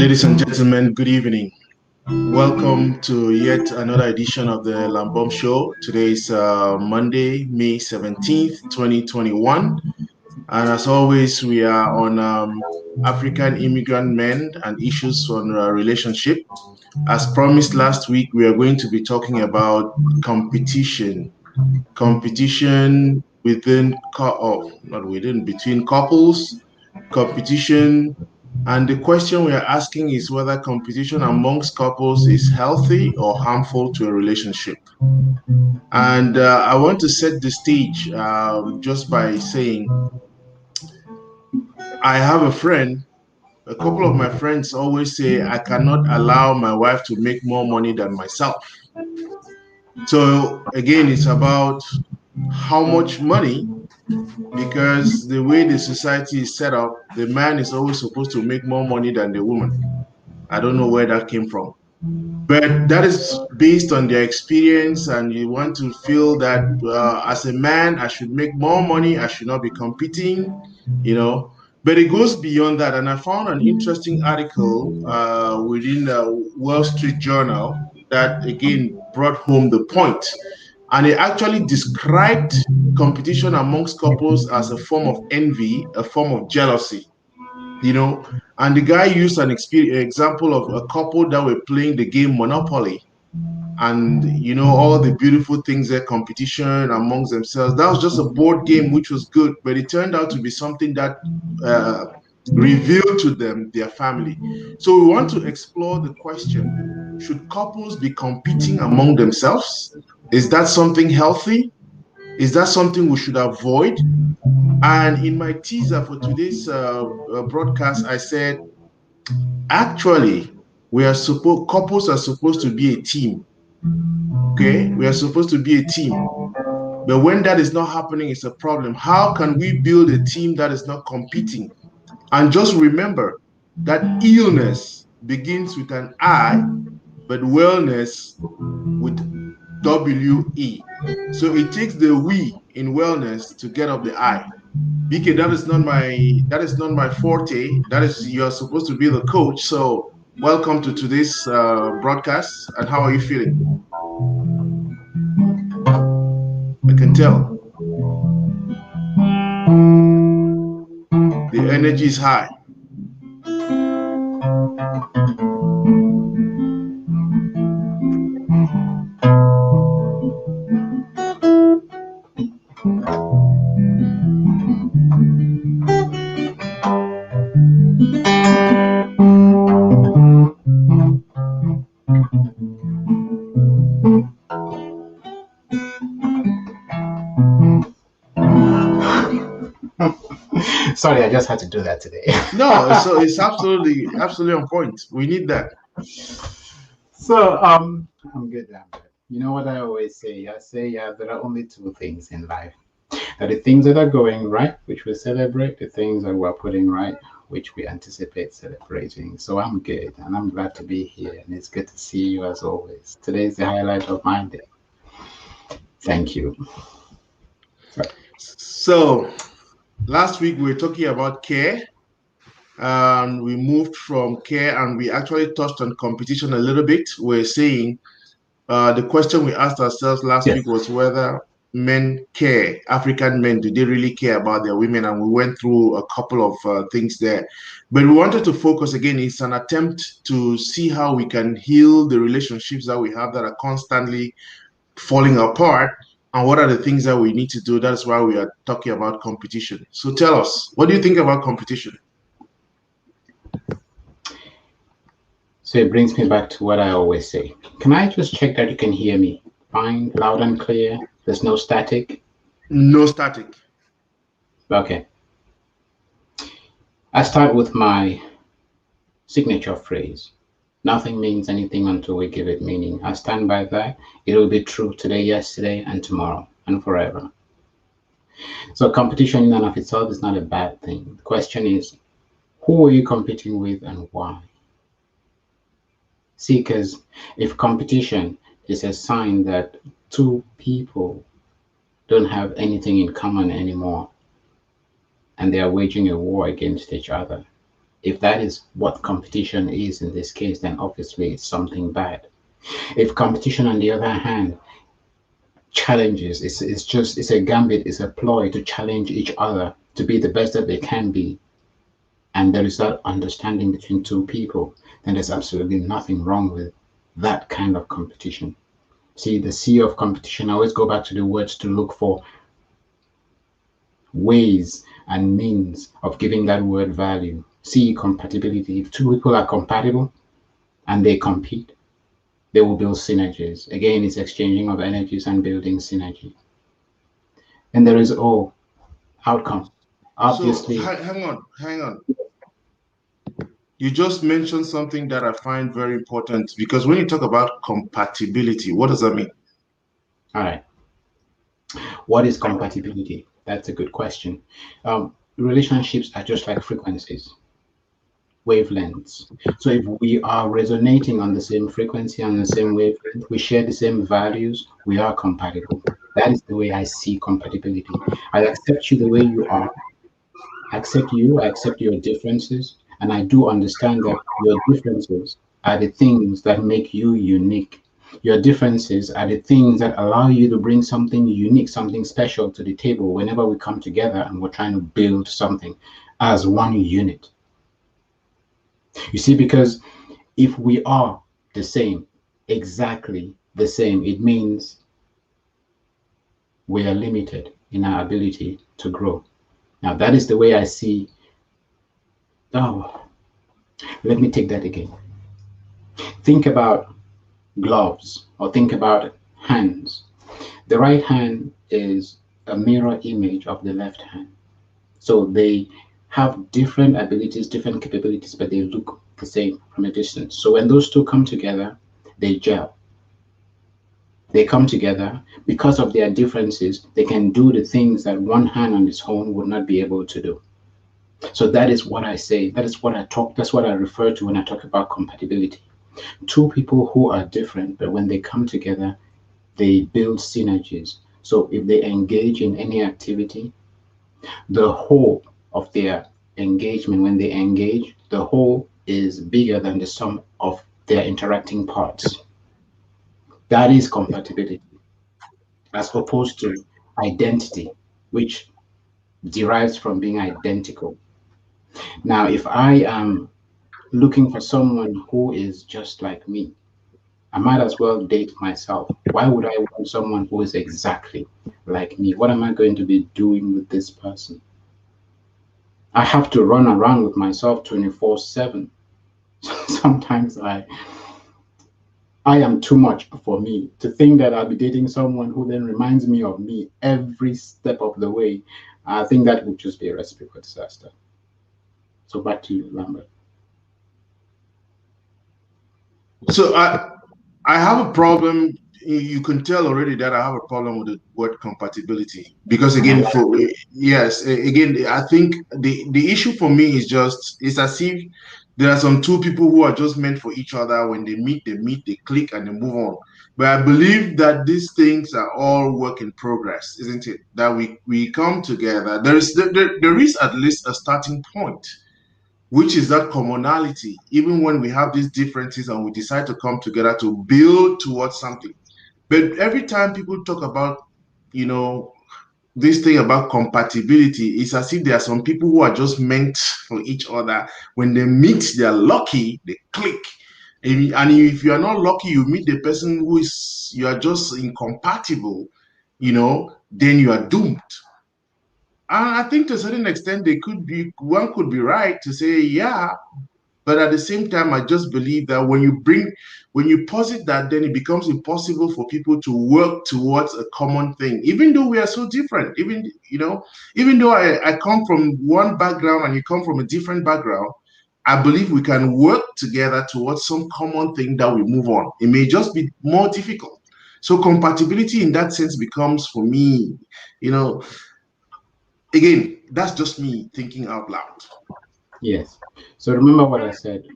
Ladies and gentlemen, good evening. Welcome to yet another edition of the Lambom Show. Today is Monday, May 17th, 2021. And as always, we are on African immigrant men and issues on relationship. As promised last week, we are going to be talking about competition. Competition between couples, competition. And the question we are asking is whether competition amongst couples is healthy or harmful to a relationship. And I want to set the stage just by saying I have a friend. A couple of my friends always say I cannot allow my wife to make more money than myself. So again, it's about how much money, because the way the society is set up, the man is always supposed to make more money than the woman. I don't know where that came from. But that is based on their experience, and you want to feel that as a man, I should make more money, I should not be competing, you know. But it goes beyond that. And I found an interesting article within the Wall Street Journal that again brought home the point. And it actually described competition amongst couples as a form of envy, a form of jealousy, you know. And the guy used an example of a couple that were playing the game Monopoly. And, you know, all the beautiful things there, competition amongst themselves. That was just a board game, which was good, but it turned out to be something that uh, revealed to them their family. So we want to explore the question, should couples be competing among themselves? Is that something healthy? Is that something we should avoid? And in my teaser for today's broadcast, I said, actually, couples are supposed to be a team. Okay, we are supposed to be a team. But when that is not happening, it's a problem. How can we build a team that is not competing? And just remember that illness begins with an I, but wellness with W-E. So it takes the we in wellness to get up the I. BK, that is not my forte. That is, you're supposed to be the coach. So welcome to today's broadcast. And how are you feeling? I can tell the energy is high. Sorry, I just had to do that today. No, so it's absolutely on point. We need that. So I'm good. You know what I always say? I say there are only two things in life. There are the things that are going right, which we celebrate, the things that we're putting right, which we anticipate celebrating. So I'm good, and I'm glad to be here, and it's good to see you as always. Today is the highlight of my day. Thank you. So last week we were talking about care, and we moved from care, and we actually touched on competition a little bit. We're saying the question we asked ourselves last week was whether men care, African men, do they really care about their women? And we went through a couple of things there. But we wanted to focus again, it's an attempt to see how we can heal the relationships that we have that are constantly falling apart, and what are the things that we need to do. That's why we are talking about competition. So tell us, what do you think about competition? So it brings me back to what I always say. Can I just check that you can hear me? Fine, loud and clear. There's no static? No static. Okay. I start with my signature phrase. Nothing means anything until we give it meaning. I stand by that. It will be true today, yesterday, and tomorrow, and forever. So competition in and of itself is not a bad thing. The question is, who are you competing with and why? See, because if competition is a sign that two people don't have anything in common anymore, and they are waging a war against each other, If that is what competition is in this case, then obviously it's something bad. If competition, on the other hand, challenges, it's a gambit, it's a ploy to challenge each other to be the best that they can be, and there is that understanding between two people, then there's absolutely nothing wrong with that kind of competition. See, the sea of competition, I always go back to the words to look for ways and means of giving that word value. See, compatibility. If two people are compatible and they compete, they will build synergies. Again, it's exchanging of energies and building synergy. And there is outcome. So Obviously, hang on. You just mentioned something that I find very important, because when you talk about compatibility, what does that mean? all right. What is compatibility? That's a good question. Relationships are just like frequencies, wavelengths. So if we are resonating on the same frequency, on the same wavelength, we share the same values, we are compatible. That is the way I see compatibility. I accept you the way you are. I accept you, I accept your differences, and I do understand that your differences are the things that make you unique. Your differences are the things that allow you to bring something unique, something special to the table whenever we come together and we're trying to build something as one unit. You see, because if we are the same, exactly the same, it means we are limited in our ability to grow. Now, that is the way I see. Oh, let me take that again. Think about gloves or think about hands. The right hand is a mirror image of the left hand. So they have different abilities, different capabilities, but they look the same from a distance. So when those two come together, they gel. They come together because of their differences. They can do the things that one hand on its own would not be able to do. So that is what I say. That is what I talk. That's what I refer to when I talk about compatibility. Two people who are different, but when they come together, they build synergies. So if they engage in any activity, the whole of their engagement, when they engage, the whole is bigger than the sum of their interacting parts. That is compatibility, as opposed to identity, which derives from being identical. Now, if I am looking for someone who is just like me, I might as well date myself. Why would I want someone who is exactly like me? What am I going to be doing with this person? I have to run around with myself 24/7. Sometimes I am too much for me to think that I'll be dating someone who then reminds me of me every step of the way. I think that would just be a recipe for disaster. So back to you, Lambert. So I have a problem. You can tell already that I have a problem with the word compatibility, because again, Uh-huh. for yes, again, I think the issue for me is just, it's as if there are some two people who are just meant for each other. When they meet, they click, and they move on. But I believe that these things are all work in progress, isn't it? That we come together. There is at least a starting point, which is that commonality, even when we have these differences and we decide to come together to build towards something. But every time people talk about, you know, this thing about compatibility, it's as if there are some people who are just meant for each other. When they meet, they're lucky, they click. And if you are not lucky, you meet the person who is, you are just incompatible, then you are doomed. And I think to a certain extent, one could be right to say, yeah, but at the same time, I just believe that when you posit that, then it becomes impossible for people to work towards a common thing, even though we are so different. Even though I come from one background and you come from a different background, I believe we can work together towards some common thing that we move on. It may just be more difficult. So compatibility in that sense becomes, for me, you know, again, that's just me thinking out loud. Yes. So remember what I said.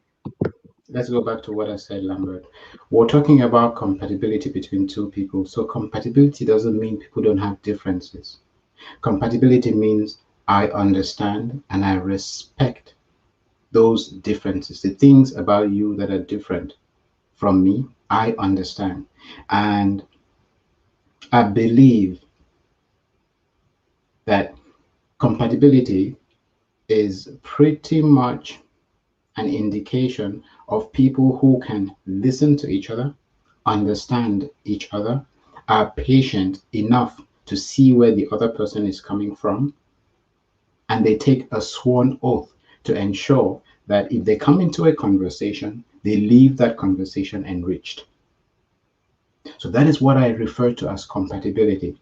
Let's go back to what I said, Lambert. We're talking about compatibility between two people. So compatibility doesn't mean people don't have differences. Compatibility means I understand and I respect those differences, the things about you that are different from me, I understand. And I believe that compatibility is pretty much an indication of people who can listen to each other, understand each other, are patient enough to see where the other person is coming from, and they take a sworn oath to ensure that if they come into a conversation, they leave that conversation enriched. So that is what I refer to as compatibility.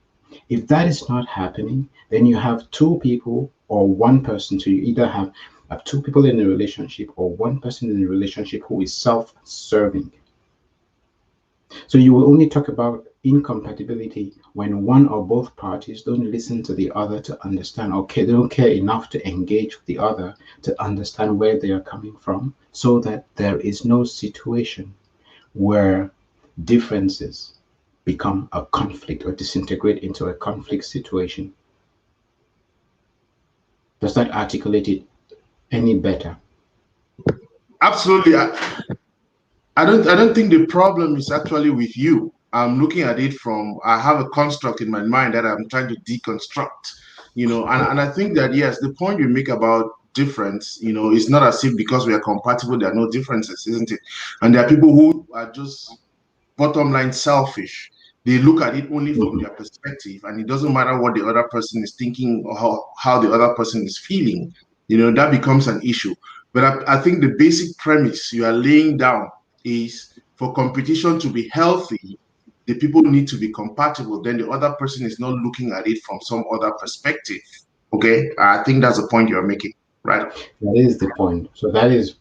If that is not happening, then you have two people or one person. So you either have two people in a relationship or one person in a relationship who is self-serving. So you will only talk about incompatibility when one or both parties don't listen to the other to understand. Okay, they don't care enough to engage with the other to understand where they are coming from, so that there is no situation where differences become a conflict or disintegrate into a conflict situation. Does that articulate it any better? Absolutely. I don't think the problem is actually with you. I'm looking at it from, I have a construct in my mind that I'm trying to deconstruct, and I think that, yes, the point you make about difference, it's not as if because we are compatible, there are no differences, isn't it? And there are people who are just bottom line selfish. They look at it only from Mhm. their perspective, and it doesn't matter what the other person is thinking or how the other person is feeling. That becomes an issue. But I think the basic premise you are laying down is, for competition to be healthy, the people need to be compatible. Then the other person is not looking at it from some other perspective. Okay, I think that's the point you're making, right? That is the point. So that is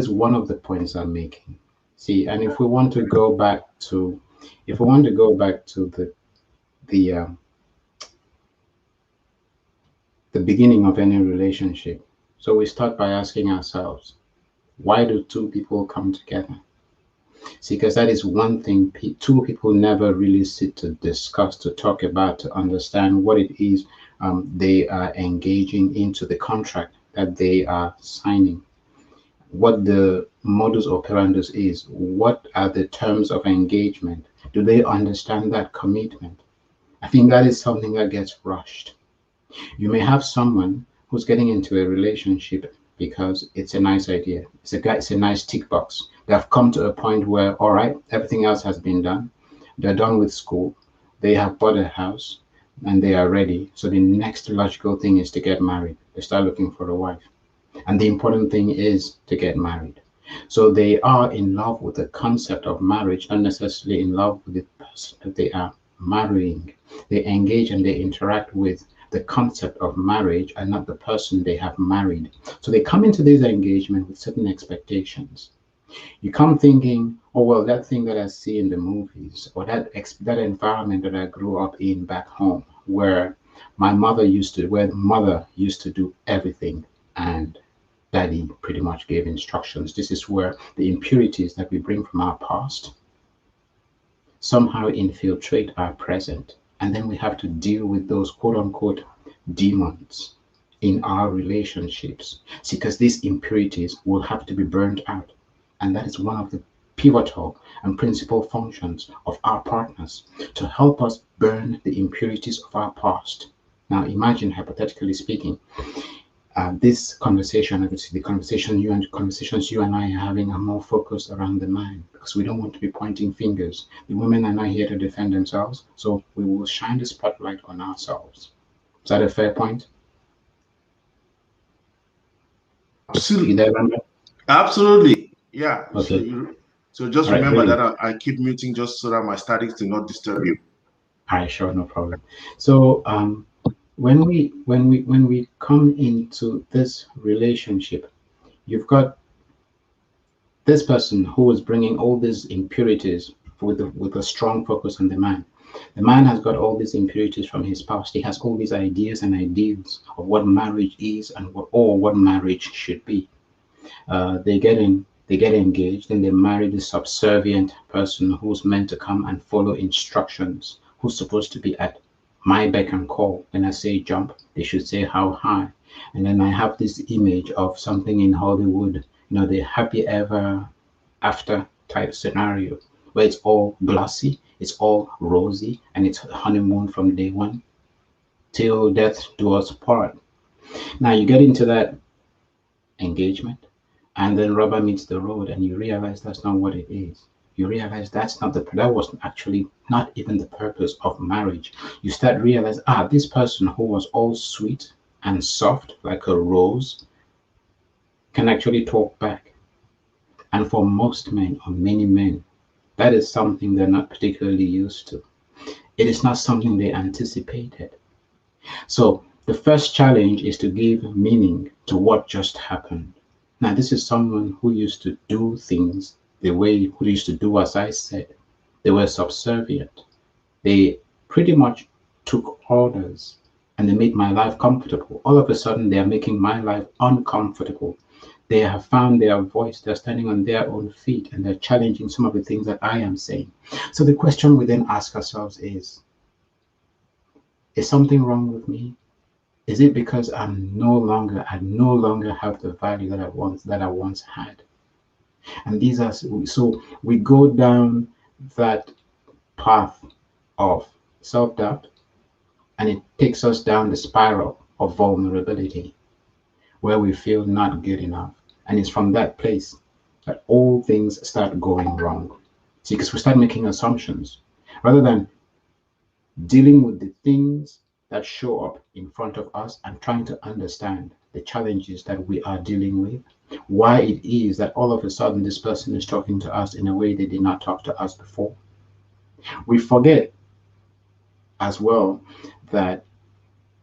one of the points I'm making. See, and if we want to go back to, the the beginning of any relationship, so we start by asking ourselves, why do two people come together? See, because that is one thing two people never really sit to discuss, to talk about, to understand what it is they are engaging into, the contract that they are signing, what the modus operandi is, what are the terms of engagement. Do they understand that commitment? I think that is something that gets rushed. You may have someone who's getting into a relationship because it's a nice idea. It's a nice tick box. They have come to a point where, all right, everything else has been done. They're done with school. They have bought a house and they are ready. So the next logical thing is to get married. They start looking for a wife. And the important thing is to get married. So they are in love with the concept of marriage, not necessarily in love with the person that they are marrying. They engage and they interact with the concept of marriage and not the person they have married. So they come into this engagement with certain expectations. You come thinking, oh well, that thing that I see in the movies, or that environment that I grew up in back home, where mother used to do everything, and daddy pretty much gave instructions. This is where the impurities that we bring from our past somehow infiltrate our present. And then we have to deal with those quote unquote demons in our relationships. See, because these impurities will have to be burned out. And that is one of the pivotal and principal functions of our partners, to help us burn the impurities of our past. Now, imagine, hypothetically speaking, this conversation, obviously, the conversations you and I are having are more focused around the man, because we don't want to be pointing fingers. The women are not here to defend themselves, so we will shine the spotlight on ourselves. Is that a fair point? You Absolutely. there, Randa? Absolutely. Yeah. So Okay. so just All right. remember that Brilliant. I keep muting just so that my statics do not disturb you. All right. Sure. No problem. So, when we come into this relationship, you've got this person who is bringing all these impurities with a strong focus on the man. The man has got all these impurities from his past. He has all these ideas and ideals of what marriage is and what marriage should be. They get engaged, and they marry the subservient person who's meant to come and follow instructions, who's supposed to be at my beck and call. When I say jump, they should say how high. And then I have this image of something in Hollywood, the happy ever after type scenario, where it's all glossy, it's all rosy, and it's honeymoon from day one till death do us part. Now you get into that engagement, and then rubber meets the road, and you realize that's not what it is. You realize that was actually not even the purpose of marriage. You start realizing, this person who was all sweet and soft like a rose can actually talk back. And for most men, or many men, that is something they're not particularly used to. It is not something they anticipated. So the first challenge is to give meaning to what just happened. Now, this is someone who used to do things the way who used to do as I said. They were subservient. They pretty much took orders and they made my life comfortable. All of a sudden, they are making my life uncomfortable. They have found their voice. They're standing on their own feet and they're challenging some of the things that I am saying. So the question we then ask ourselves is something wrong with me? Is it because I no longer have the value that I once had? And these are, so we go down that path of self-doubt, and it takes us down the spiral of vulnerability where we feel not good enough. And it's from that place that all things start going wrong. See, because we start making assumptions rather than dealing with the things that show up in front of us and trying to understand the challenges that we are dealing with, why it is that all of a sudden this person is talking to us in a way they did not talk to us before. We forget as well that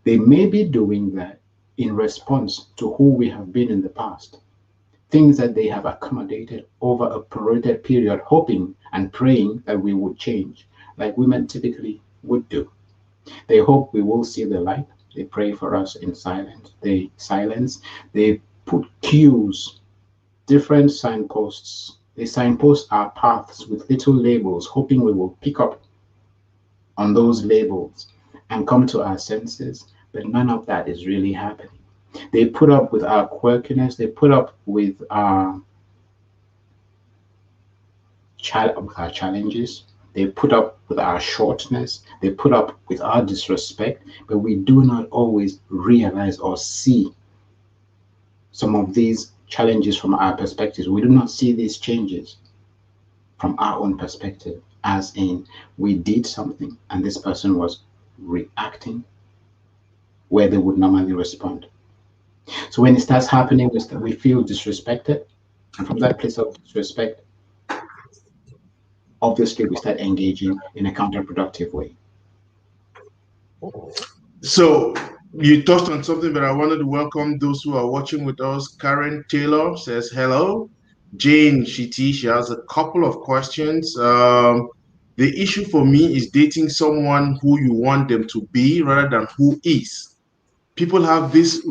they may be doing that in response to who we have been in the past. Things that they have accommodated over a protracted period, hoping and praying that we would change, like women typically would do. They hope we will see the light. They pray for us in silence. They put cues, different signposts. They signpost our paths with little labels, hoping we will pick up on those labels and come to our senses. But none of that is really happening. They put up with our quirkiness. They put up with our challenges. They put up with our shortness. They put up with our disrespect. But we do not always realize or see some of these challenges from our perspectives. We do not see these changes from our own perspective, as in we did something and this person was reacting where they would normally respond. So when it starts happening, we feel disrespected. And from that place of disrespect, obviously we start engaging in a counterproductive way. So you touched on something, but I wanted to welcome those who are watching with us. Karen Taylor says hello. Jane Shiti, she has a couple of questions. The issue for me is dating someone who you want them to be rather than who is. People have these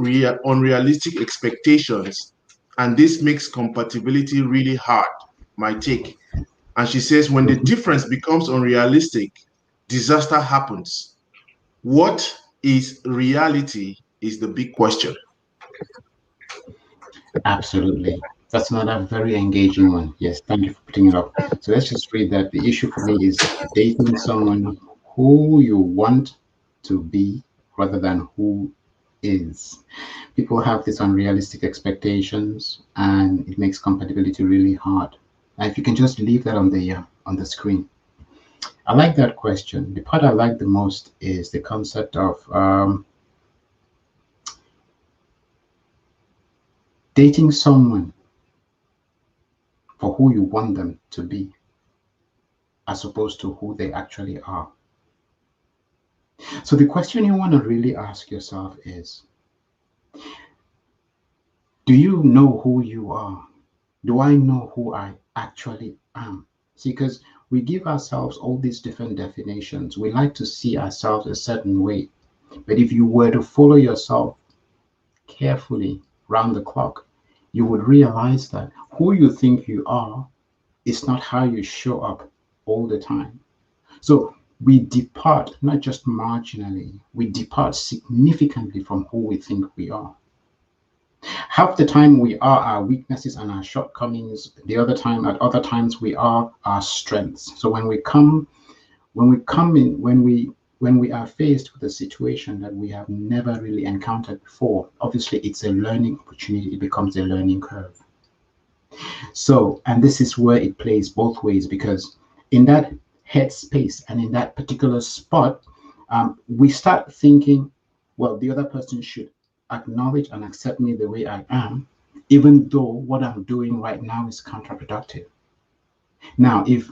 unrealistic expectations, and this makes compatibility really hard, my take. And she says, when the difference becomes unrealistic, disaster happens. What is reality is the big question. Absolutely. That's another very engaging one. Yes, thank you for putting it up. So let's just read that. The issue for me is dating someone who you want to be rather than who is. People have these unrealistic expectations and it makes compatibility really hard. And if you can just leave that on the screen. I like that question. The part I like the most is the concept of dating someone for who you want them to be, as opposed to who they actually are. So the question you want to really ask yourself is, do you know who you are? Do I know who I actually am? See, because we give ourselves all these different definitions. We like to see ourselves a certain way. But if you were to follow yourself carefully round the clock, you would realize that who you think you are is not how you show up all the time. So we depart not just marginally, we depart significantly from who we think we are. Half the time we are our weaknesses and our shortcomings. At other times we are our strengths. So when we are faced with a situation that we have never really encountered before, obviously it's a learning opportunity. It becomes a learning curve. So, and this is where it plays both ways, because in that headspace and in that particular spot, we start thinking, well, the other person should acknowledge and accept me the way I am, even though what I'm doing right now is counterproductive. Now, if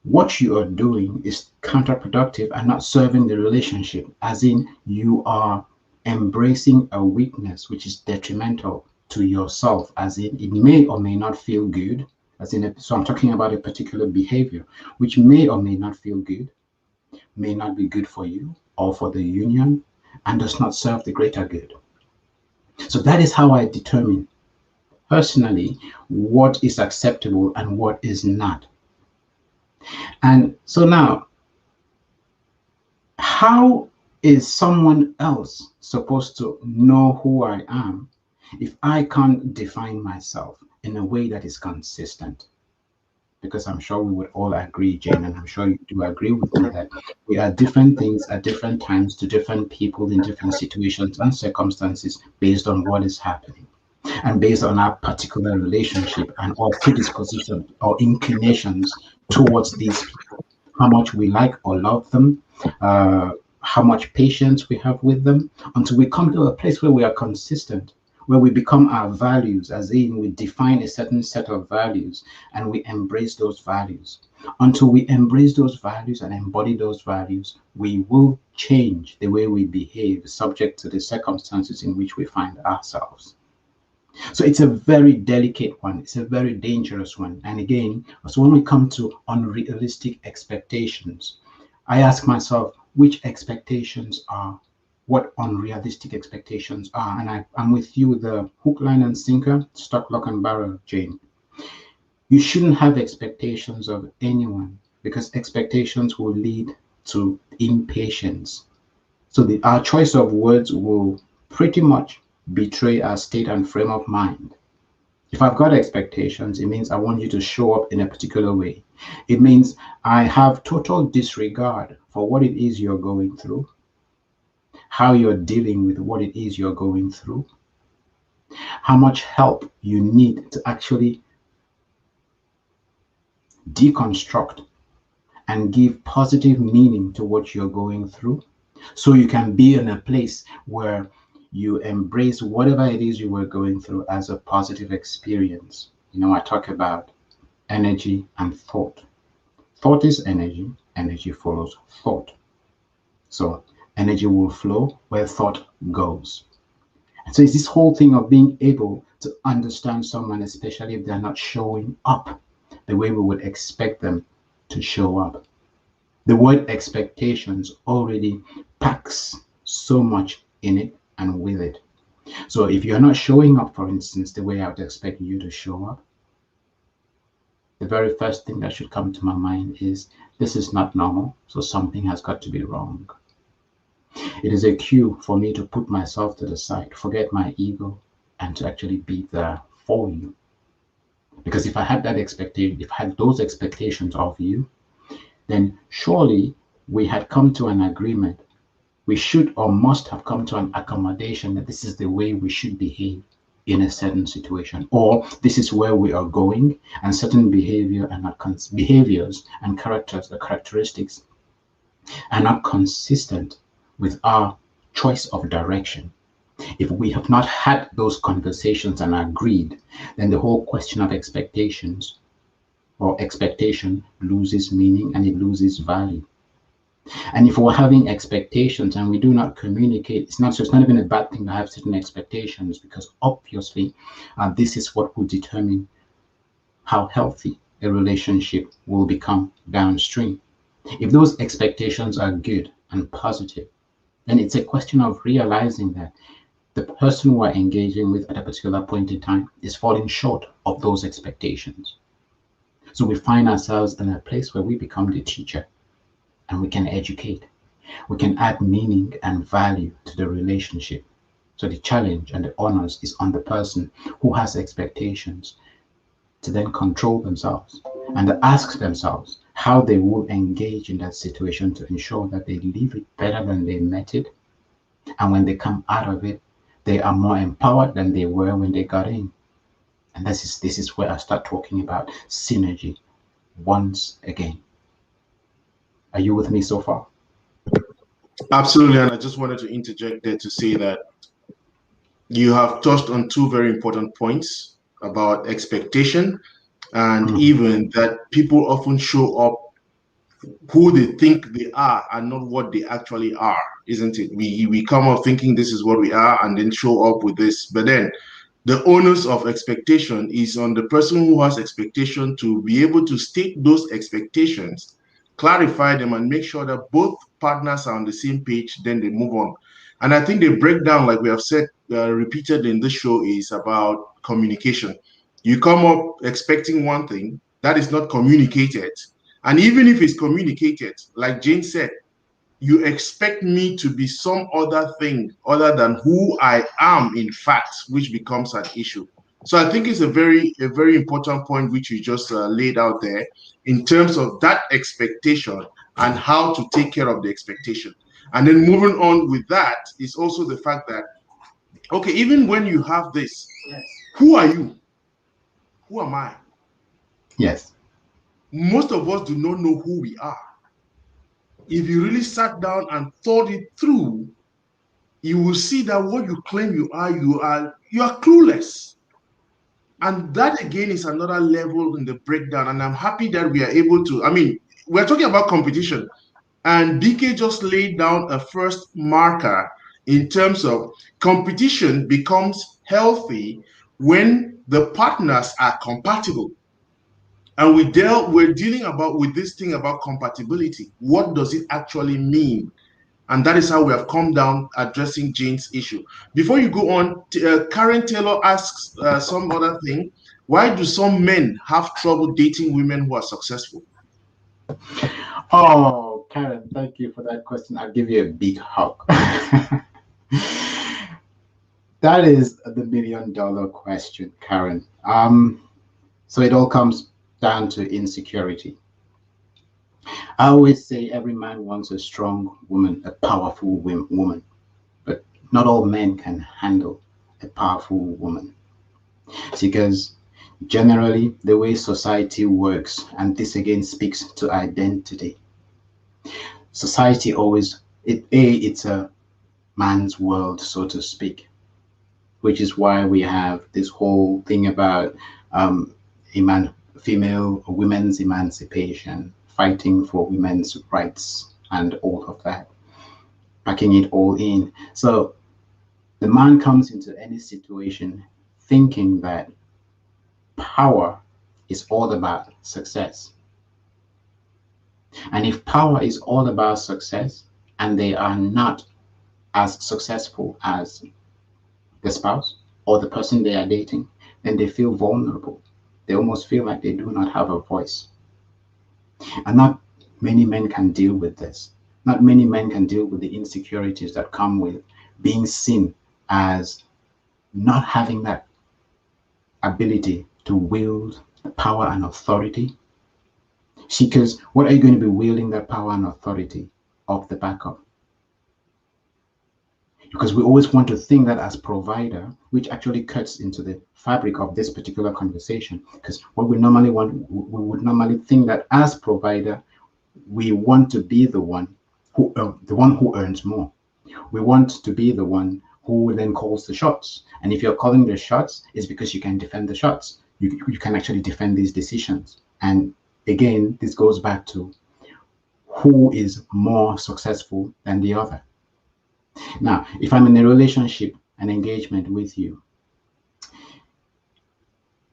what you are doing is counterproductive and not serving the relationship, as in you are embracing a weakness which is detrimental to yourself, as in it may or may not feel good, so I'm talking about a particular behavior which may or may not feel good, may not be good for you or for the union, and does not serve the greater good. So that is how I determine personally what is acceptable and what is not. And so now, how is someone else supposed to know who I am if I can't define myself in a way that is consistent? Because I'm sure we would all agree, Jane, and I'm sure you do agree with me, that we are different things at different times to different people in different situations and circumstances based on what is happening and based on our particular relationship and our predisposition or inclinations towards these people, how much we like or love them, how much patience we have with them, until we come to a place where we are consistent, where we become our values, as in we define a certain set of values and we embrace those values. Until we embrace those values and embody those values, we will change the way we behave subject to the circumstances in which we find ourselves. So it's a very delicate one. It's a very dangerous one. And again, so when we come to unrealistic expectations, I ask myself, which expectations are what unrealistic expectations are? And I'm with you, the hook, line, and sinker, stock, lock, and barrel, Jane. You shouldn't have expectations of anyone, because expectations will lead to impatience. So our choice of words will pretty much betray our state and frame of mind. If I've got expectations, it means I want you to show up in a particular way. It means I have total disregard for what it is you're going through, how you're dealing with what it is you're going through, how much help you need to actually deconstruct and give positive meaning to what you're going through, so you can be in a place where you embrace whatever it is you were going through as a positive experience. You know, I talk about energy and thought. Thought is energy, energy follows thought. So energy will flow where thought goes. And so it's this whole thing of being able to understand someone, especially if they're not showing up the way we would expect them to show up. The word expectations already packs so much in it and with it. So if you're not showing up, for instance, the way I would expect you to show up, the very first thing that should come to my mind is, this is not normal, so something has got to be wrong. It is a cue for me to put myself to the side, forget my ego, and to actually be there for you. Because if I had that expectation, if I had those expectations of you, then surely we had come to an agreement. We should or must have come to an accommodation that this is the way we should behave in a certain situation, or this is where we are going, and certain behaviors and characteristics are not consistent with our choice of direction. If we have not had those conversations and agreed, then the whole question of expectations or expectation loses meaning and it loses value. And if we're having expectations and we do not communicate, it's not even a bad thing to have certain expectations, because obviously this is what will determine how healthy a relationship will become downstream. If those expectations are good and positive, then it's a question of realizing that the person we're engaging with at a particular point in time is falling short of those expectations. So we find ourselves in a place where we become the teacher. and we can educate. We can add meaning and value to the relationship. So the challenge and the onus is on the person who has expectations to then control themselves and ask themselves how they will engage in that situation to ensure that they leave it better than they met it. And when they come out of it, they are more empowered than they were when they got in. And this is where I start talking about synergy once again. Are you with me so far? Absolutely. And I just wanted to interject there to say that you have touched on two very important points about expectation and even that people often show up who they think they are and not what they actually are, isn't it? We come up thinking this is what we are and then show up with this. But then the onus of expectation is on the person who has expectation to be able to state those expectations, clarify them, and make sure that both partners are on the same page, then they move on. And I think the breakdown, like we have said, repeated in this show, is about communication. You come up expecting one thing that is not communicated. And even if it's communicated, like Jane said, you expect me to be some other thing other than who I am, in fact, which becomes an issue. So I think it's a very important point which you just laid out there in terms of that expectation and how to take care of the expectation. And then moving on with that is also the fact that, okay, even when you have this, who are you? Who am I? Yes. Most of us do not know who we are. If you really sat down and thought it through, you will see that what you claim you are clueless. And that again is another level in the breakdown. And I'm happy that we are able to, we're talking about competition. And DK just laid down a first marker in terms of competition becomes healthy when the partners are compatible. And we're dealing about with this thing about compatibility. What does it actually mean? And that is how we have come down addressing Jane's issue. Before you go on, Karen Taylor asks some other thing. Why do some men have trouble dating women who are successful? Oh, Karen, thank you for that question. I'll give you a big hug. That is the $1 million question, Karen. So it all comes down to insecurity. I always say every man wants a strong woman, a powerful woman, but not all men can handle a powerful woman. Because generally, the way society works, and this again speaks to identity, society always, it's a man's world, so to speak, which is why we have this whole thing about women's emancipation, fighting for women's rights, and all of that, packing it all in. So the man comes into any situation thinking that power is all about success. And if power is all about success and they are not as successful as the spouse or the person they are dating, then they feel vulnerable. They almost feel like they do not have a voice. And not many men can deal with this. Not many men can deal with the insecurities that come with being seen as not having that ability to wield the power and authority. See, because what are you going to be wielding that power and authority off the back of? Because we always want to think that as provider, which actually cuts into the fabric of this particular conversation. Because what we would normally think that as provider, we want to be the one who earns more. We want to be the one who then calls the shots. And if you're calling the shots, it's because you can defend the shots. You can actually defend these decisions. And again, this goes back to who is more successful than the other. Now, if I'm in a relationship, an engagement with you,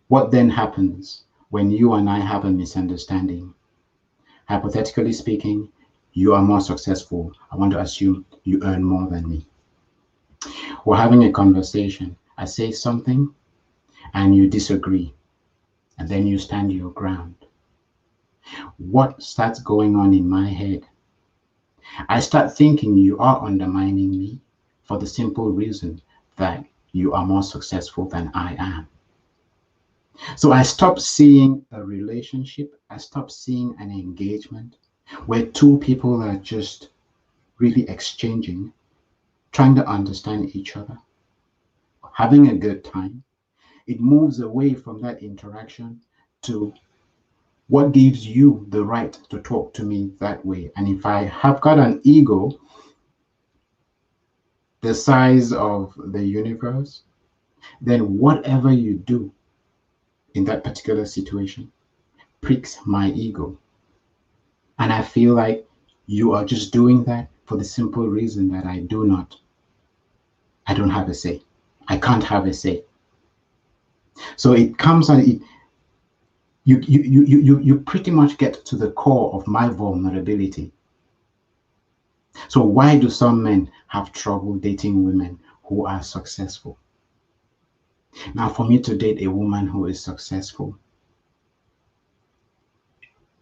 what then happens when you and I have a misunderstanding? Hypothetically speaking, you are more successful. I want to assume you earn more than me. We're having a conversation. I say something and you disagree, and then you stand your ground. What starts going on in my head I start thinking you are undermining me for the simple reason that you are more successful than I am. So I stop seeing a relationship, I stop seeing an engagement where two people are just really exchanging, trying to understand each other, having a good time. It moves away from that interaction to what gives you the right to talk to me that way. And if I have got an ego the size of the universe, then whatever you do in that particular situation pricks my ego. And I feel like you are just doing that for the simple reason that I don't have a say. I can't have a say. So it comes and you pretty much get to the core of my vulnerability. So why do some men have trouble dating women who are successful? Now, for me to date a woman who is successful,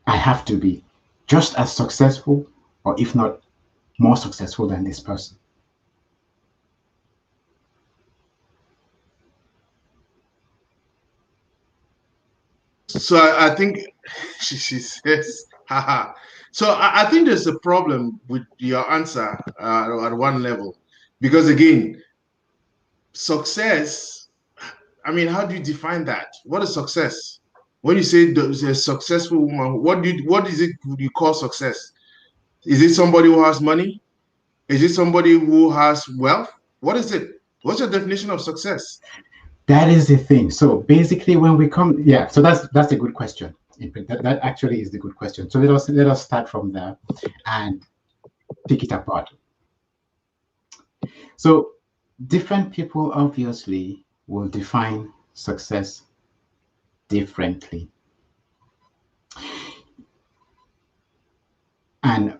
I have to be just as successful, or if not more successful than this person. So I think she says, haha. So I think there's a problem with your answer at one level, because again, success. I mean, how do you define that? What is success? When you say there's a successful woman, what is it you call success? Is it somebody who has money? Is it somebody who has wealth? What is it? What's your definition of success? That is the thing. So basically, when we come, yeah. So that's a good question. That actually is the good question. So let us start from there and pick it apart. So different people obviously will define success differently. And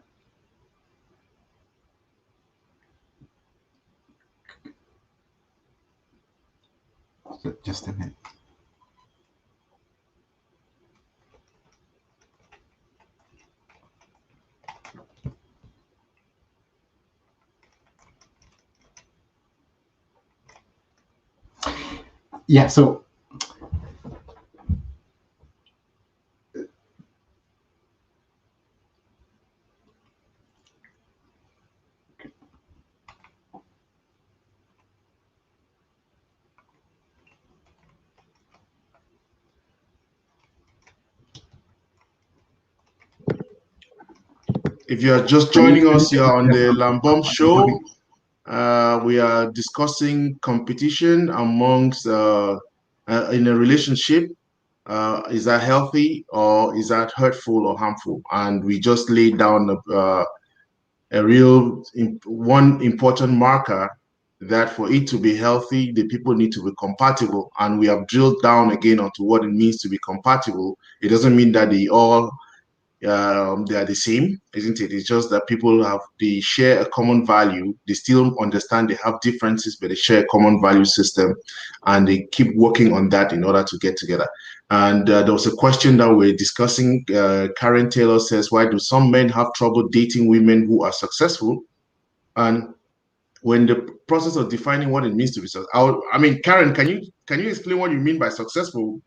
just a minute. Yeah, so If you are just joining us, you are on the Lambom Show. We are discussing competition amongst in a relationship. Is that healthy or is that hurtful or harmful? And we just laid down a real one important marker that for it to be healthy, the people need to be compatible. And we have drilled down again onto what it means to be compatible. It doesn't mean that they are the same, isn't it? It's just that they share a common value. They still understand they have differences, but they share a common value system, and they keep working on that in order to get together. And there was a question that we're discussing. Karen Taylor says, "Why do some men have trouble dating women who are successful?" And when the process of defining what it means to be successful, I mean, Karen, can you explain what you mean by successful?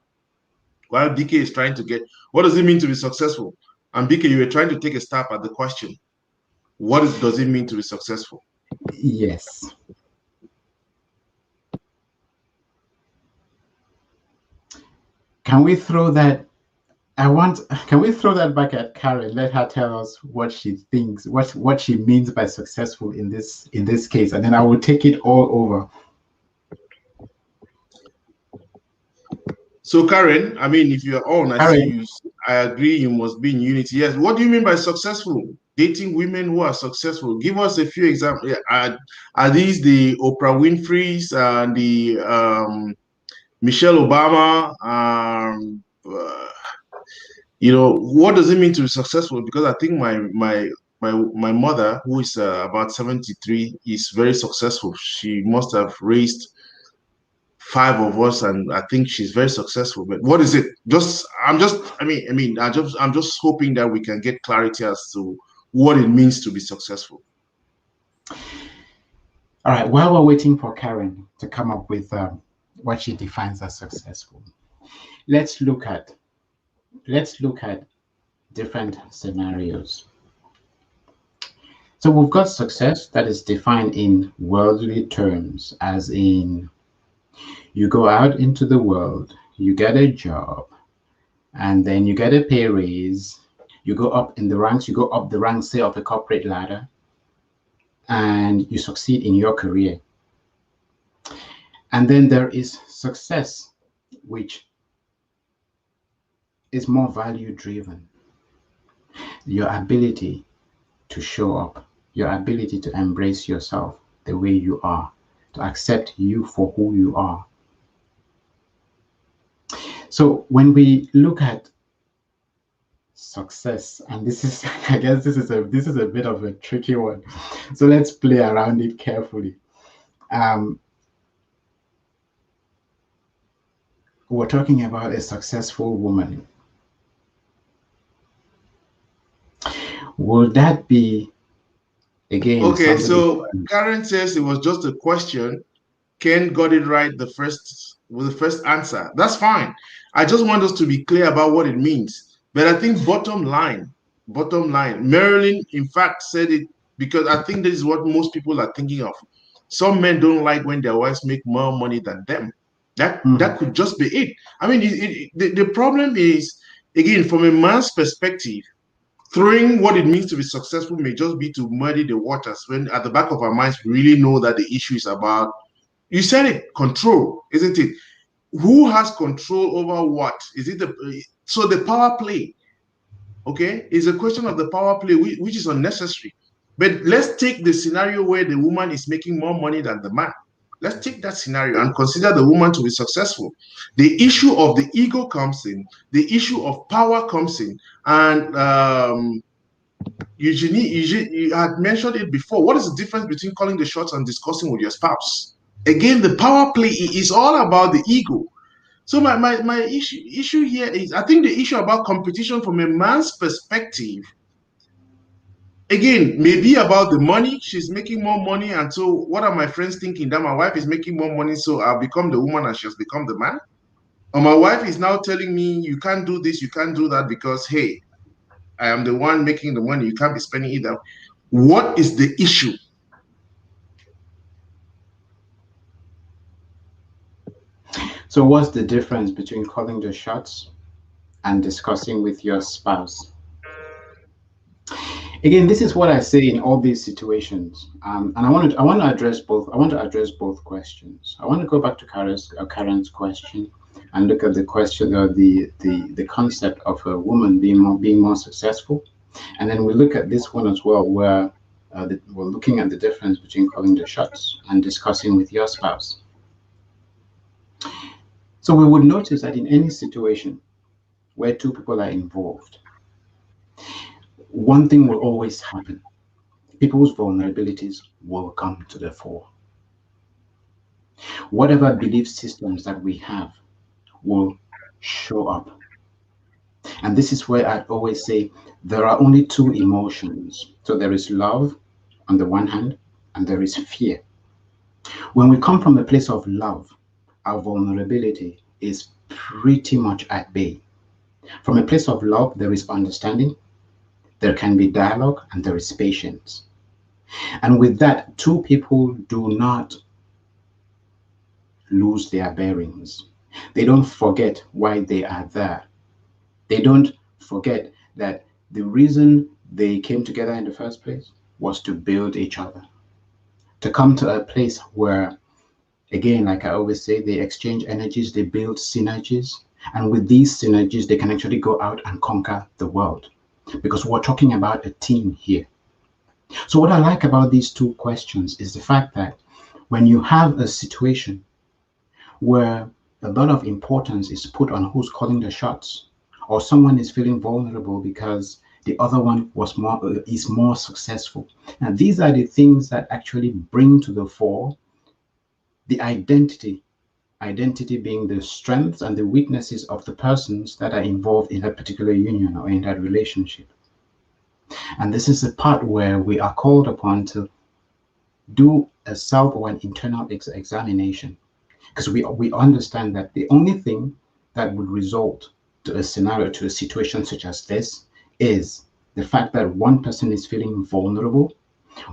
While BK is trying to get, what does it mean to be successful? And BK, you were trying to take a stab at the question. Does it mean to be successful? Yes. Can we throw that? Can we throw that back at Karen? Let her tell us what she thinks, what she means by successful in this case, and then I will take it all over. So Karen, I mean, if you're on, I see Karen, you. I agree. You must be in unity. Yes. What do you mean by successful? Dating women who are successful. Give us a few examples. Are these the Oprah Winfrey's and the Michelle Obama? What does it mean to be successful? Because I think my mother, who is about 73, is very successful. She must have raised five of us, and I think she's very successful. But what is it? I'm just hoping that we can get clarity as to what it means to be successful. All right, while we're waiting for Karen to come up with what she defines as successful, let's look at different scenarios. So we've got success that is defined in worldly terms, as in you go out into the world, you get a job, and then you get a pay raise, you go up in the ranks, you go up the ranks, say, of a corporate ladder, and you succeed in your career. And then there is success, which is more value driven. Your ability to show up, your ability to embrace yourself the way you are, to accept you for who you are. So when we look at success, and this is, I guess this is a bit of a tricky one. So let's play around it carefully. We're talking about a successful woman. Would that be, again, Okay, somebody? so Karen says it was just a question. Ken got it right with the first answer. That's fine. I just want us to be clear about what it means. But I think bottom line, Marilyn, in fact, said it because I think this is what most people are thinking of. Some men don't like when their wives make more money than them. That could just be it. I mean, the problem is, again, from a man's perspective, throwing what it means to be successful may just be to muddy the waters when at the back of our minds we really know that the issue is about, you said it, control, isn't it? Who has control over what? Is it so the power play, okay, is a question of the power play, which is unnecessary. But let's take the scenario where the woman is making more money than the man. Let's take that scenario and consider the woman to be successful. The issue of the ego comes in, the issue of power comes in, and Eugenie, you had mentioned it before. What is the difference between calling the shots and discussing with your spouse? Again, the power play is all about the ego. So my issue here is, I think the issue about competition from a man's perspective, again, maybe about the money. She's making more money, and so what are my friends thinking? That my wife is making more money, so I'll become the woman and she's become the man? Or my wife is now telling me, you can't do this, you can't do that, because, hey, I am the one making the money, you can't be spending either. What is the issue? So what's the difference between calling the shots and discussing with your spouse? Again, this is what I say in all these situations, and I want to address both. I want to address both questions. I want to go back to Karen's question and look at the question, or the concept of a woman being more successful, and then we look at this one as well, where we're looking at the difference between calling the shots and discussing with your spouse. So we would notice that in any situation where two people are involved, one thing will always happen. People's vulnerabilities will come to the fore. Whatever belief systems that we have will show up. And this is where I always say there are only two emotions. So there is love on the one hand, and there is fear. When we come from a place of love, our vulnerability is pretty much at bay. From a place of love, there is understanding, there can be dialogue, and there is patience. And with that, two people do not lose their bearings. They don't forget why they are there. They don't forget that the reason they came together in the first place was to build each other, to come to a place where, again, like I always say, they exchange energies, they build synergies, and with these synergies, they can actually go out and conquer the world, because we're talking about a team here. So what I like about these two questions is the fact that when you have a situation where a lot of importance is put on who's calling the shots, or someone is feeling vulnerable because the other one is more successful, and these are the things that actually bring to the fore the identity being the strengths and the weaknesses of the persons that are involved in that particular union or in that relationship. And this is the part where we are called upon to do a self or an internal examination, because we understand that the only thing that would result to a scenario, to a situation such as this, is the fact that one person is feeling vulnerable,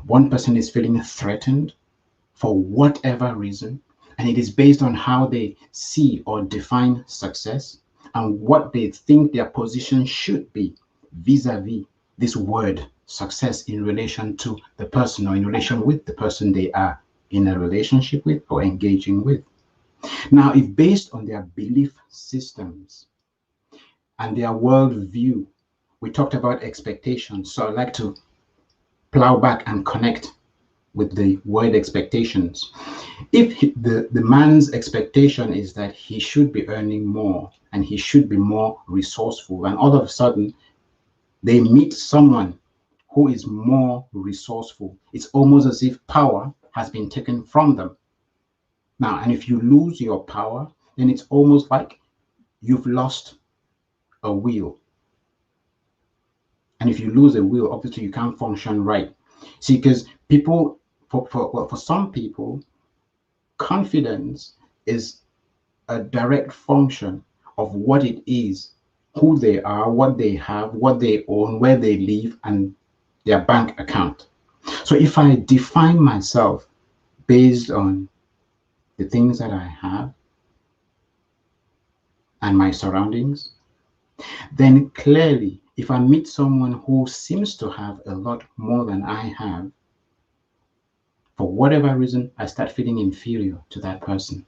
one person is feeling threatened for whatever reason, and it is based on how they see or define success and what they think their position should be vis-a-vis this word success in relation to the person or in relation with the person they are in a relationship with or engaging with. Now, if based on their belief systems and their worldview, we talked about expectations, so I'd like to plow back and connect with the word expectations. If the man's expectation is that he should be earning more and he should be more resourceful, and all of a sudden they meet someone who is more resourceful, it's almost as if power has been taken from them. Now, and if you lose your power, then it's almost like you've lost a wheel. And if you lose a wheel, obviously you can't function right. See, because people, for some people, confidence is a direct function of what it is, who they are, what they have, what they own, where they live, and their bank account. So if I define myself based on the things that I have and my surroundings, then clearly, if I meet someone who seems to have a lot more than I have, for whatever reason, I start feeling inferior to that person.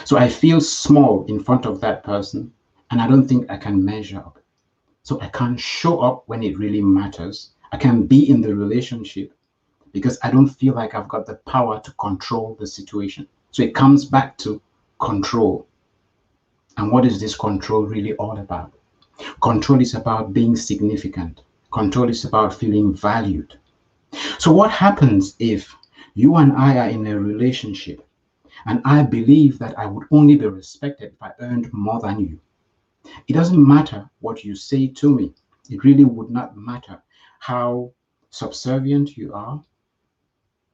So I feel small in front of that person, and I don't think I can measure up. So I can't show up when it really matters. I can be in the relationship because I don't feel like I've got the power to control the situation. So it comes back to control. And what is this control really all about? Control is about being significant. Control is about feeling valued. So what happens if you and I are in a relationship and I believe that I would only be respected if I earned more than you? It doesn't matter what you say to me. It really would not matter how subservient you are,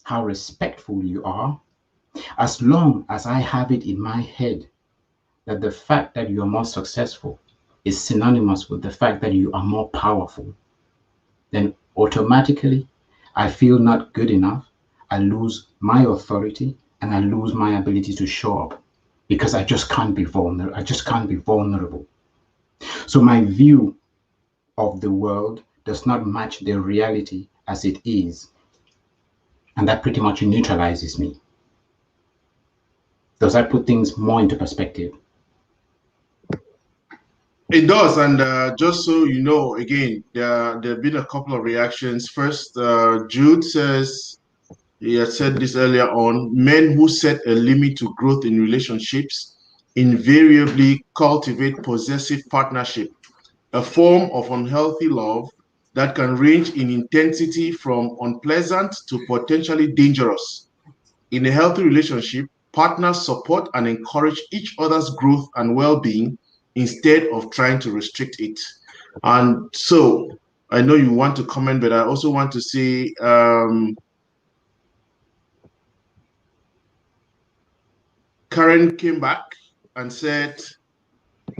how respectful you are, as long as I have it in my head that the fact that you are more successful is synonymous with the fact that you are more powerful, then automatically I feel not good enough. I lose my authority and I lose my ability to show up because I just can't be vulnerable. I just can't be vulnerable. So my view of the world does not match the reality as it is. And that pretty much neutralizes me. Does that put things more into perspective? It does, and just so you know, again, there have been a couple of reactions. First, Jude says, he had said this earlier on, men who set a limit to growth in relationships invariably cultivate possessive partnership, a form of unhealthy love that can range in intensity from unpleasant to potentially dangerous. In a healthy relationship, partners support and encourage each other's growth and well-being instead of trying to restrict it. And so I know you want to comment, but I also want to say Karen came back and said,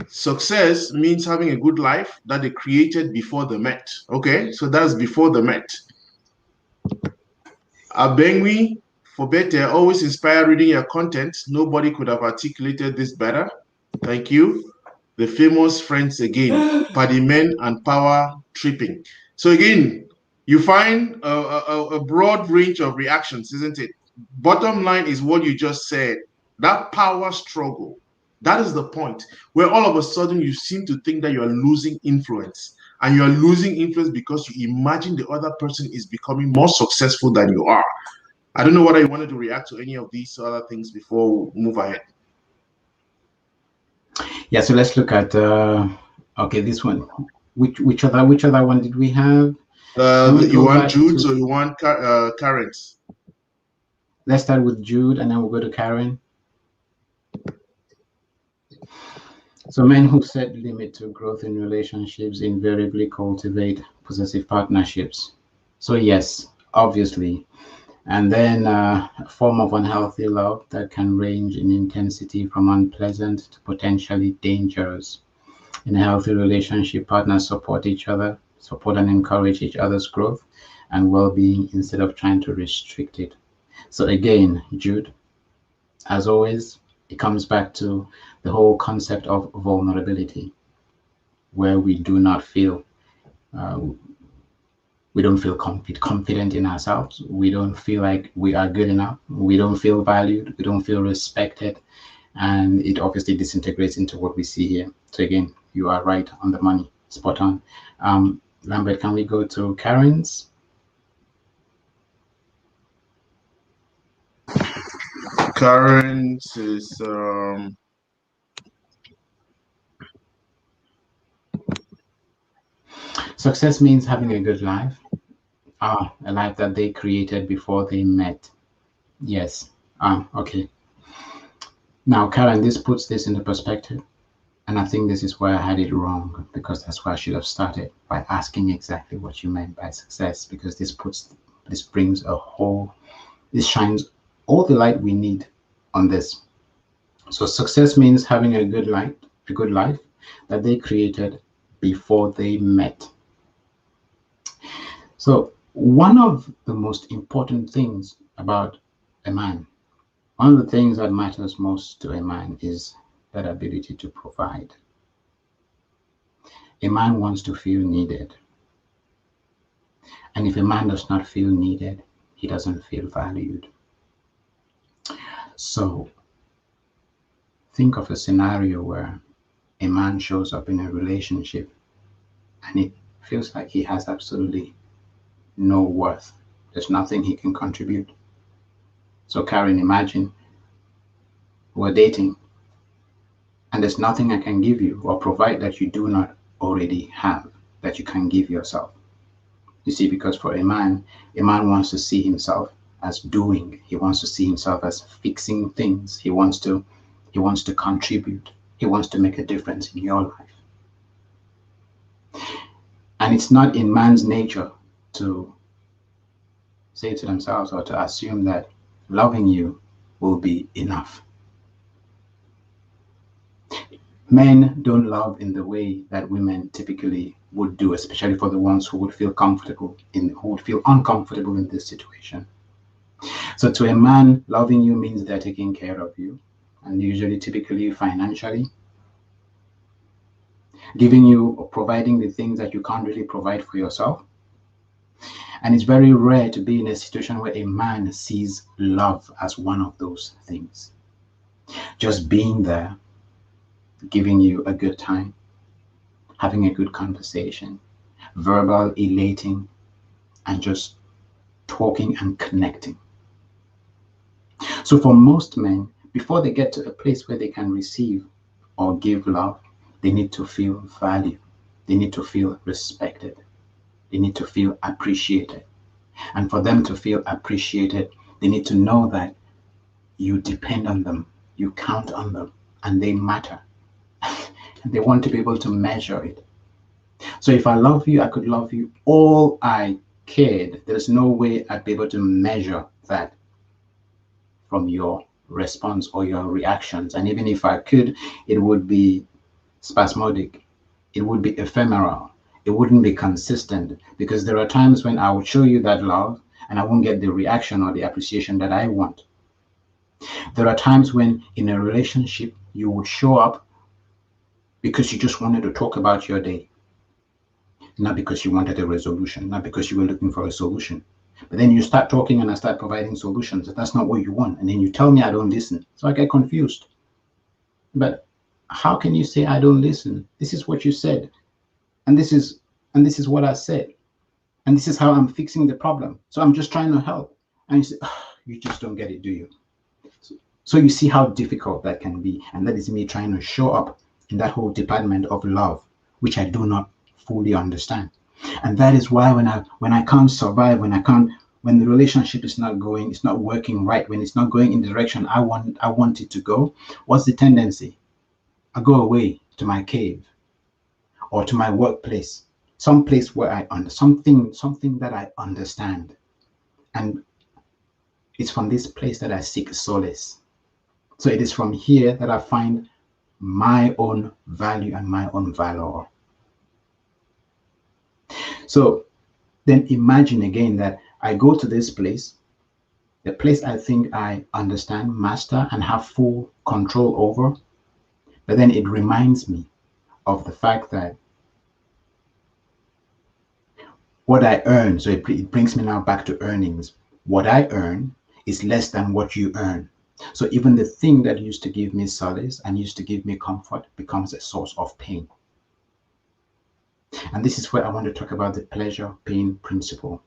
success means having a good life that they created before they met. Okay, so that's before they met. Abengwi, for better, always inspire reading your content. Nobody could have articulated this better. Thank you. The famous friends again, Paddy Men and Power Tripping. So again, you find a broad range of reactions, isn't it? Bottom line is what you just said. That power struggle, that is the point where all of a sudden you seem to think that you are losing influence. And you are losing influence because you imagine the other person is becoming more successful than you are. I don't know whether you wanted to react to any of these other things before we move ahead. Yeah, so let's look at okay, this one. Which other one did we have? You want Jude's or you want Karen's? Let's start with Jude and then we'll go to Karen. So men who set limit to growth in relationships invariably cultivate possessive partnerships. So yes, obviously. And then a form of unhealthy love that can range in intensity from unpleasant to potentially dangerous. In a healthy relationship, partners support each other, support and encourage each other's growth and well-being instead of trying to restrict it. So again, Jude, as always, it comes back to the whole concept of vulnerability, where uh, we don't feel confident in ourselves. We don't feel like we are good enough. We don't feel valued. We don't feel respected, and it obviously disintegrates into what we see here. So again, you are right on the money, spot on. Lambert, can we go to Karen's? Current is Success means having a good life. A life that they created before they met. Yes. Okay. Now, Karen, this puts this into perspective. And I think this is where I had it wrong, because that's where I should have started by asking exactly what you meant by success, because this brings this shines all the light we need on this. So success means having a good life that they created before they met. So one of the most important things about a man, one of the things that matters most to a man is that ability to provide. A man wants to feel needed. And if a man does not feel needed, he doesn't feel valued. So think of a scenario where a man shows up in a relationship and it feels like he has absolutely no worth. There's nothing he can contribute. So Karen, imagine we're dating and there's nothing I can give you or provide that you do not already have that you can give yourself. You see, because for a man wants to see himself as doing. He wants to see himself as fixing things. He wants to contribute. He wants to make a difference in your life. And it's not in man's nature to say to themselves or to assume that loving you will be enough. Men don't love in the way that women typically would do, especially for the ones who would feel uncomfortable in this situation. So to a man, loving you means they're taking care of you, and usually typically financially, giving you or providing the things that you can't really provide for yourself. And it's very rare to be in a situation where a man sees love as one of those things. Just being there, giving you a good time, having a good conversation, verbal elating, and just talking and connecting. So for most men, before they get to a place where they can receive or give love, they need to feel valued. They need to feel respected. They need to feel appreciated. And for them to feel appreciated, they need to know that you depend on them, you count on them, and they matter. And they want to be able to measure it. So if I love you, I could love you all I cared. There's no way I'd be able to measure that from your response or your reactions. And even if I could, it would be spasmodic. It would be ephemeral. It wouldn't be consistent, because there are times when I would show you that love and I won't get the reaction or the appreciation that I want. There are times when in a relationship you would show up because you just wanted to talk about your day, not because you wanted a resolution, not because you were looking for a solution. But then you start talking and I start providing solutions. That's not what you want. And then you tell me I don't listen. So I get confused. But how can you say I don't listen? This is what you said. And this is what I said. And this is how I'm fixing the problem. So I'm just trying to help. And you say, oh, you just don't get it, do you? So you see how difficult that can be. And that is me trying to show up in that whole department of love, which I do not fully understand. And that is why when I can't survive, when the relationship is not going, it's not working right, when it's not going in the direction I want it to go, what's the tendency? I go away to my cave, or to my workplace, some place where I something that I understand. And it's from this place that I seek solace. So it is from here that I find my own value and my own valor. So then imagine again that I go to this place, the place I think I understand, master, and have full control over. But then it reminds me of the fact that what I earn, so it brings me now back to earnings. What I earn is less than what you earn. So even the thing that used to give me solace and used to give me comfort becomes a source of pain. And this is where I want to talk about the pleasure-pain principle.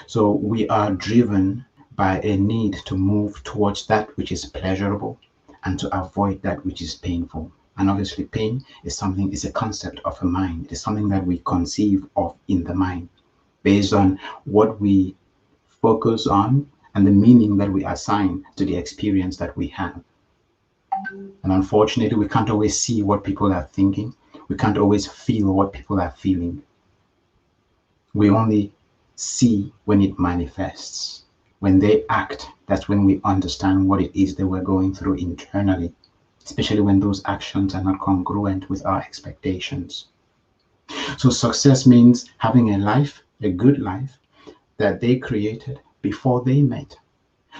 So we are driven by a need to move towards that which is pleasurable and to avoid that which is painful. And obviously pain is a concept of a mind. It is something that we conceive of in the mind based on what we focus on and the meaning that we assign to the experience that we have. And unfortunately, we can't always see what people are thinking. We can't always feel what people are feeling. We only see when it manifests. When they act, that's when we understand what it is they were going through internally, especially when those actions are not congruent with our expectations. So success means having a life, a good life, that they created before they met.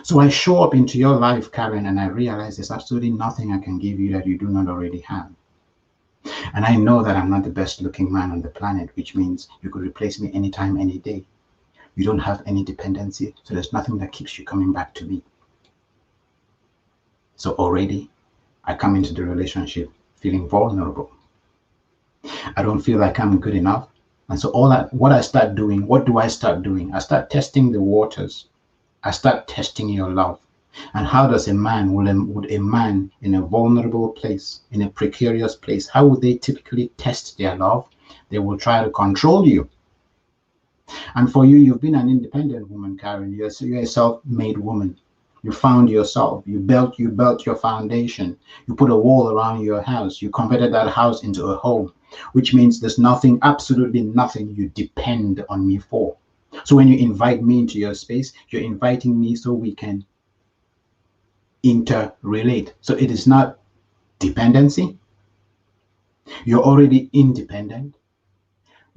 So I show up into your life, Karen, and I realize there's absolutely nothing I can give you that you do not already have. And I know that I'm not the best looking man on the planet, which means you could replace me anytime, any day. You don't have any dependency, so there's nothing that keeps you coming back to me. So already I come into the relationship feeling vulnerable. I don't feel like I'm good enough. And so what do I start doing? I start testing the waters. I start testing your love. And how does would a man in a vulnerable place, in a precarious place, how would they typically test their love? They will try to control you. And for you, you've been an independent woman, Karen. You're a self-made woman. You found yourself. You built your foundation. You put a wall around your house. You converted that house into a home, which means there's nothing, absolutely nothing you depend on me for. So when you invite me into your space, you're inviting me so we can interrelate. So it is not dependency. You're already independent.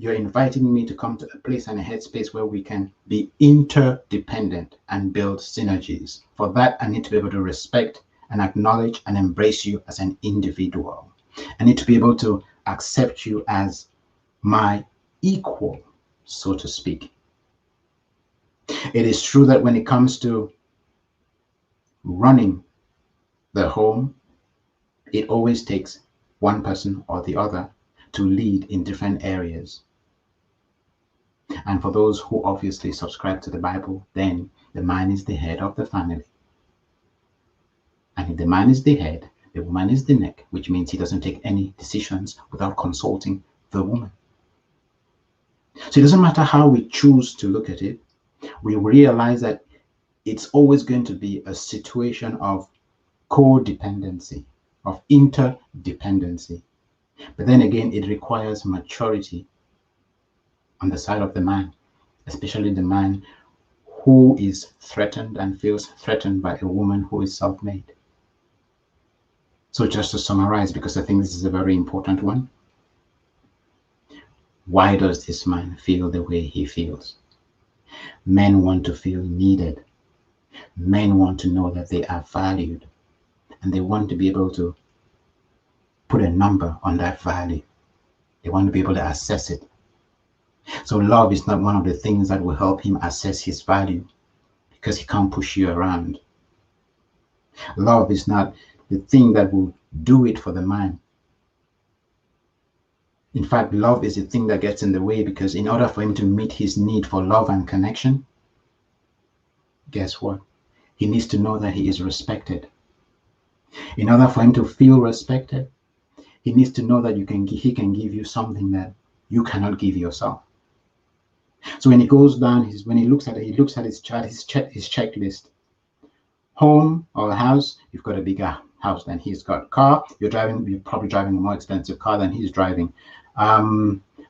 You're inviting me to come to a place and a headspace where we can be interdependent and build synergies. For that, I need to be able to respect and acknowledge and embrace you as an individual. I need to be able to accept you as my equal, so to speak. It is true that when it comes to running the home, it always takes one person or the other to lead in different areas. And for those who obviously subscribe to the Bible, then the man is the head of the family. And if the man is the head, the woman is the neck, which means he doesn't take any decisions without consulting the woman. So it doesn't matter how we choose to look at it, we realize that it's always going to be a situation of codependency, of interdependency. But then again, it requires maturity on the side of the man, especially the man who is threatened and feels threatened by a woman who is self-made. So just to summarize, because I think this is a very important one, why does this man feel the way he feels? Men want to feel needed. Men want to know that they are valued, and they want to be able to put a number on that value. They want to be able to assess it. So love is not one of the things that will help him assess his value, because he can't push you around. Love is not the thing that will do it for the man. In fact, love is the thing that gets in the way, because in order for him to meet his need for love and connection, guess what? He needs to know that he is respected. In order for him to feel respected, he needs to know that he can give you something that you cannot give yourself. So when he goes down, when he looks at it, he looks at his checklist. Home or house, you've got a bigger house than he's got. Car, you're probably driving a more expensive car than he's driving.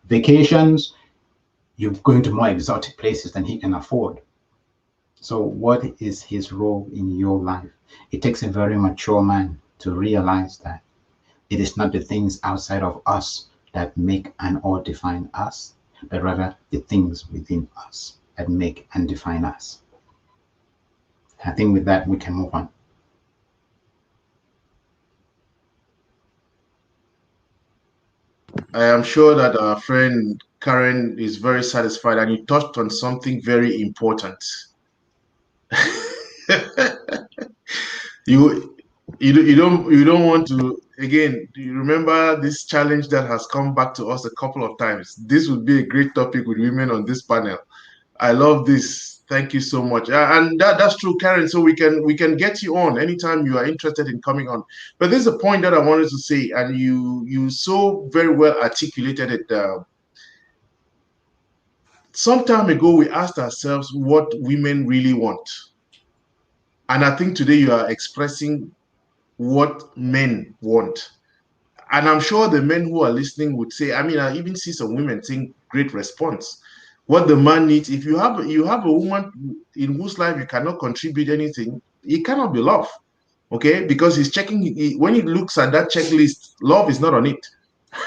Vacations, you're going to more exotic places than he can afford. So what is his role in your life? It takes a very mature man to realize that it is not the things outside of us that make and or define us, but rather the things within us that make and define us. I think with that, we can move on. I am sure that our friend Karen is very satisfied, and you touched on something very important. you you don't want to, again, do you remember this challenge that has come back to us a couple of times? This would be a great topic with women on this panel. I love this. Thank you so much. And that's true, Karen. So we can get you on anytime you are interested in coming on. But there's a point that I wanted to say, and you so very well articulated it. Some time ago, we asked ourselves what women really want, and I think today you are expressing what men want. And I'm sure the men who are listening would say, I mean, I even see some women saying great response. What the man needs, if you have a woman in whose life you cannot contribute anything, it cannot be love. Okay, because he's checking, when he looks at that checklist, love is not on it.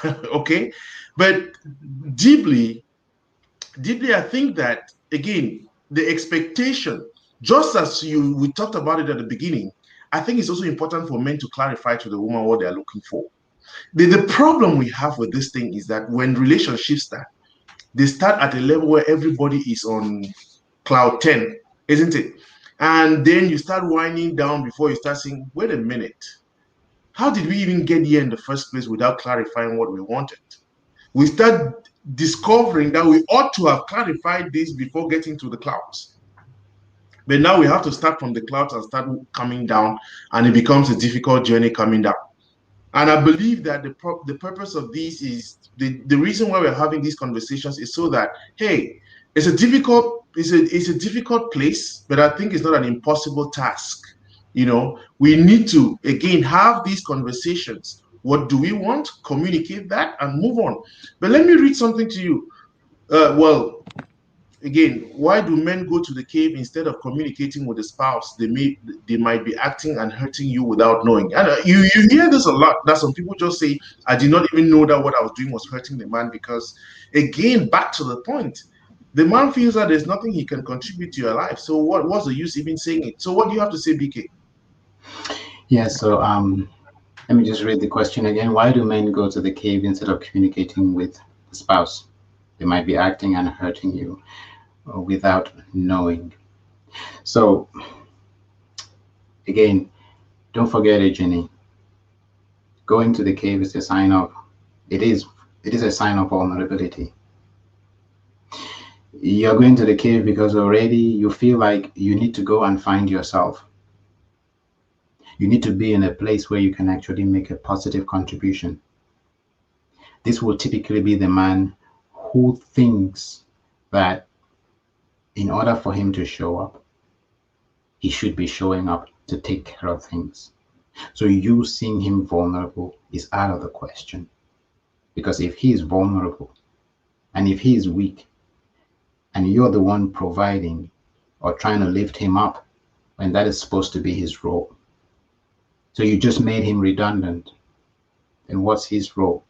Okay, but deeply, deeply, I think that, again, the expectation, just as we talked about it at the beginning, I think it's also important for men to clarify to the woman what they're looking for. The problem we have with this thing is that when relationships start, they start at a level where everybody is on cloud 10, isn't it? And then you start winding down before you start saying, wait a minute, how did we even get here in the first place without clarifying what we wanted? We start discovering that we ought to have clarified this before getting to the clouds. But now we have to start from the clouds and start coming down, and it becomes a difficult journey coming down. And I believe that the purpose of this is the reason why we're having these conversations is so that, hey, it's a difficult place, but I think it's not an impossible task. We need to again have these conversations. What do we want? Communicate that and move on. But let me read something to you. Well, again, why do men go to the cave instead of communicating with the spouse? They might be acting and hurting you without knowing. And you hear this a lot, that some people just say, I did not even know that what I was doing was hurting the man, because, again, back to the point, the man feels that there's nothing he can contribute to your life. So what's the use even saying it? So what do you have to say, BK? Yeah, so let me just read the question again. Why do men go to the cave instead of communicating with the spouse? They might be acting and hurting you without knowing. So again, don't forget, Eugenie, going to the cave is a sign of it is a sign of vulnerability. You're going to the cave because already you feel like you need to go and find yourself. You need to be in a place where you can actually make a positive contribution. This will typically be the man who thinks that in order for him to show up, he should be showing up to take care of things. So you seeing him vulnerable is out of the question. Because if he is vulnerable and if he is weak and you're the one providing or trying to lift him up when that is supposed to be his role, so you just made him redundant, then what's his role?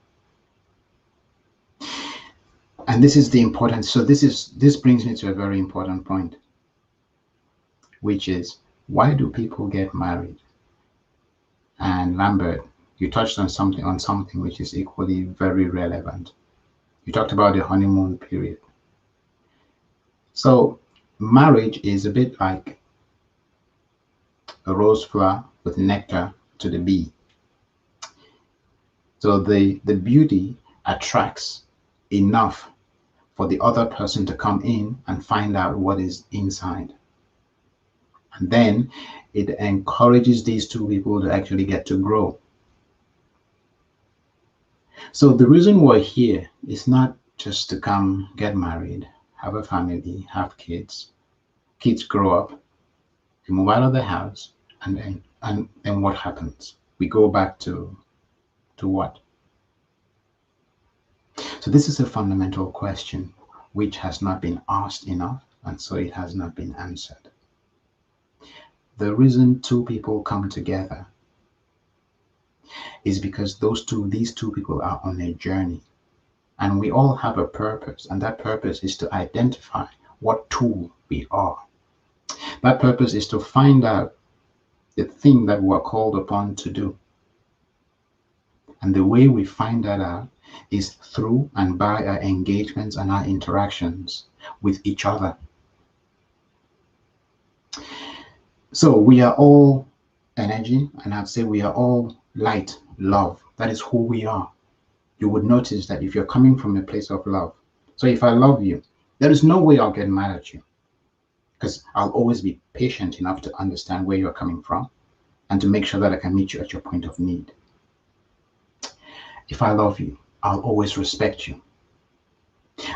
And this is the importance. So this brings me to a very important point, which is, why do people get married? And Lambert, you touched on something which is equally very relevant. You talked about the honeymoon period. So marriage is a bit like a rose flower with nectar to the bee. So the beauty attracts enough for the other person to come in and find out what is inside. And then it encourages these two people to actually get to grow. So the reason we're here is not just to come get married, have a family, have kids. Kids grow up, they move out of the house, and then what happens? we go back to what? So this is a fundamental question which has not been asked enough, and so it has not been answered. The reason two people come together is because these two people are on a journey, and we all have a purpose, and that purpose is to identify what tool we are. That purpose is to find out the thing that we're called upon to do. And the way we find that out is through and by our engagements and our interactions with each other. So we are all energy, and I'd say we are all light, love. That is who we are. You would notice that if you're coming from a place of love, so if I love you, there is no way I'll get mad at you, because I'll always be patient enough to understand where you're coming from and to make sure that I can meet you at your point of need. If I love you, I'll always respect you.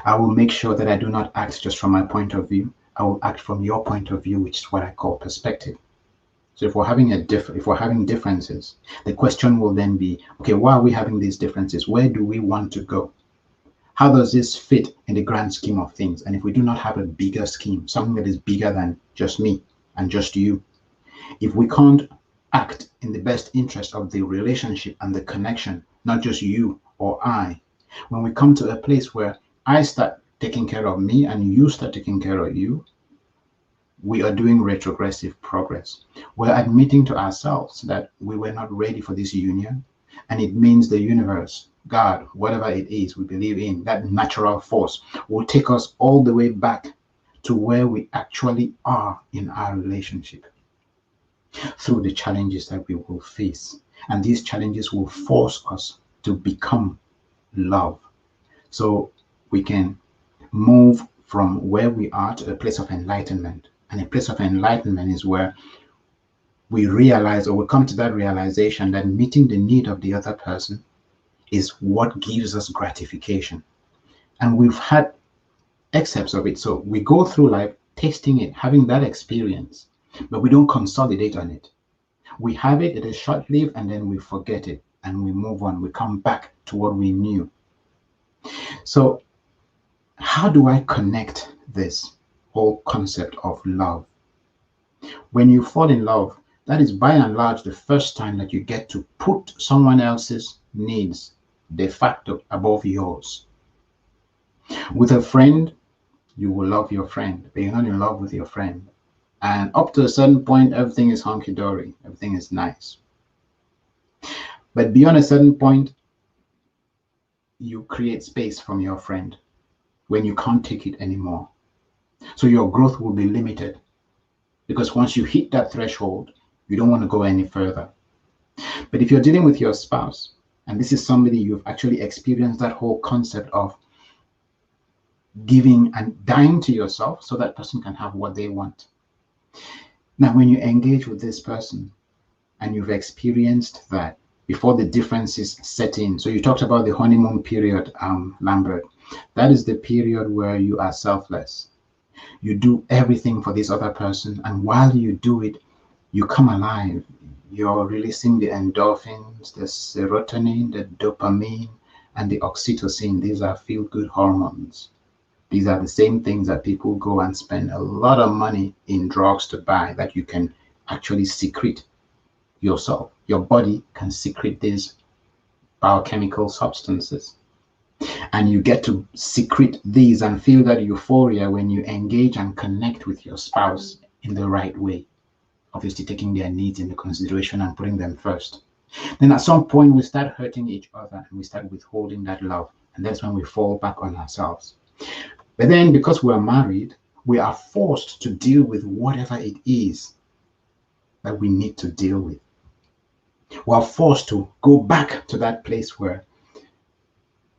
I will make sure that I do not act just from my point of view. I will act from your point of view, which is what I call perspective. So if we're having differences, the question will then be, okay, why are we having these differences? Where do we want to go? How does this fit in the grand scheme of things? And if we do not have a bigger scheme, something that is bigger than just me and just you, if we can't act in the best interest of the relationship and the connection, not just you or I, when we come to a place where I start taking care of me and you start taking care of you, we are doing retrogressive progress. We're admitting to ourselves that we were not ready for this union, and it means the universe, God, whatever it is we believe in, that natural force, will take us all the way back to where we actually are in our relationship through the challenges that we will face. And these challenges will force us to become love. So we can move from where we are to a place of enlightenment. And a place of enlightenment is where we realize, or we come to that realization, that meeting the need of the other person is what gives us gratification. And we've had excerpts of it. So we go through life tasting it, having that experience, but we don't consolidate on it. We have it, it is short-lived, and then we forget it and we move on. We come back to what we knew. So how do I connect this whole concept of love? When you fall in love, that is by and large the first time that you get to put someone else's needs de facto above yours. With a friend, you will love your friend, but you're not in love with your friend. And up to a certain point, everything is hunky-dory, everything is nice. But beyond a certain point, you create space from your friend when you can't take it anymore. So your growth will be limited, because once you hit that threshold, you don't want to go any further. But if you're dealing with your spouse, and this is somebody you've actually experienced that whole concept of giving and dying to yourself so that person can have what they want. Now, when you engage with this person and you've experienced that before the differences set in, so you talked about the honeymoon period, Lambert, that is the period where you are selfless. You do everything for this other person, and while you do it, you come alive. You're releasing the endorphins, the serotonin, the dopamine, and the oxytocin. These are feel-good hormones. These are the same things that people go and spend a lot of money in drugs to buy, that you can actually secrete yourself. Your body can secrete these biochemical substances. And you get to secrete these and feel that euphoria when you engage and connect with your spouse in the right way. Obviously taking their needs into consideration and putting them first. Then at some point we start hurting each other and we start withholding that love. And that's when we fall back on ourselves. But then because we're married, we are forced to deal with whatever it is that we need to deal with. We are forced to go back to that place where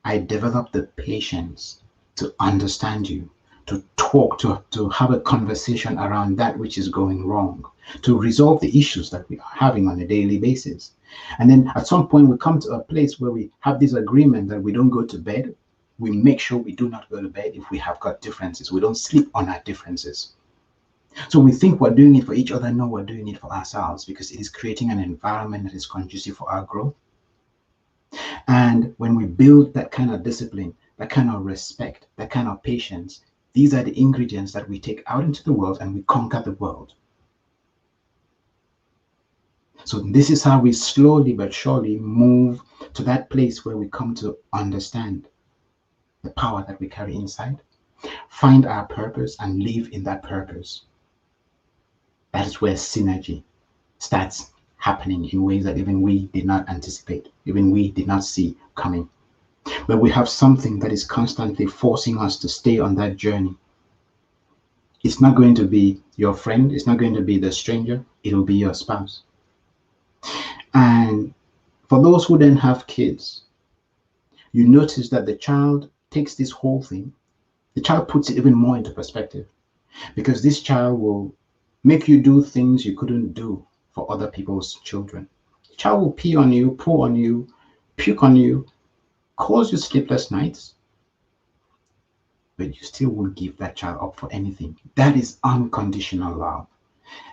I develop the patience to understand you, to talk, to have a conversation around that which is going wrong, to resolve the issues that we are having on a daily basis. And then at some point we come to a place where we have this agreement that we don't go to bed. We make sure we do not go to bed if we have got differences. We don't sleep on our differences. So we think we're doing it for each other. No, we're doing it for ourselves because it is creating an environment that is conducive for our growth. And when we build that kind of discipline, that kind of respect, that kind of patience, these are the ingredients that we take out into the world and we conquer the world. So this is how we slowly but surely move to that place where we come to understand the power that we carry inside, find our purpose and live in that purpose. That is where synergy starts happening in ways that even we did not anticipate, even we did not see coming. But we have something that is constantly forcing us to stay on that journey. It's not going to be your friend, it's not going to be the stranger, it will be your spouse. And for those who then have kids, you notice that the child takes this whole thing, the child puts it even more into perspective, because this child will make you do things you couldn't do for other people's children. The child will pee on you, poo on you, puke on you, cause you sleepless nights, but you still won't give that child up for anything. That is unconditional love.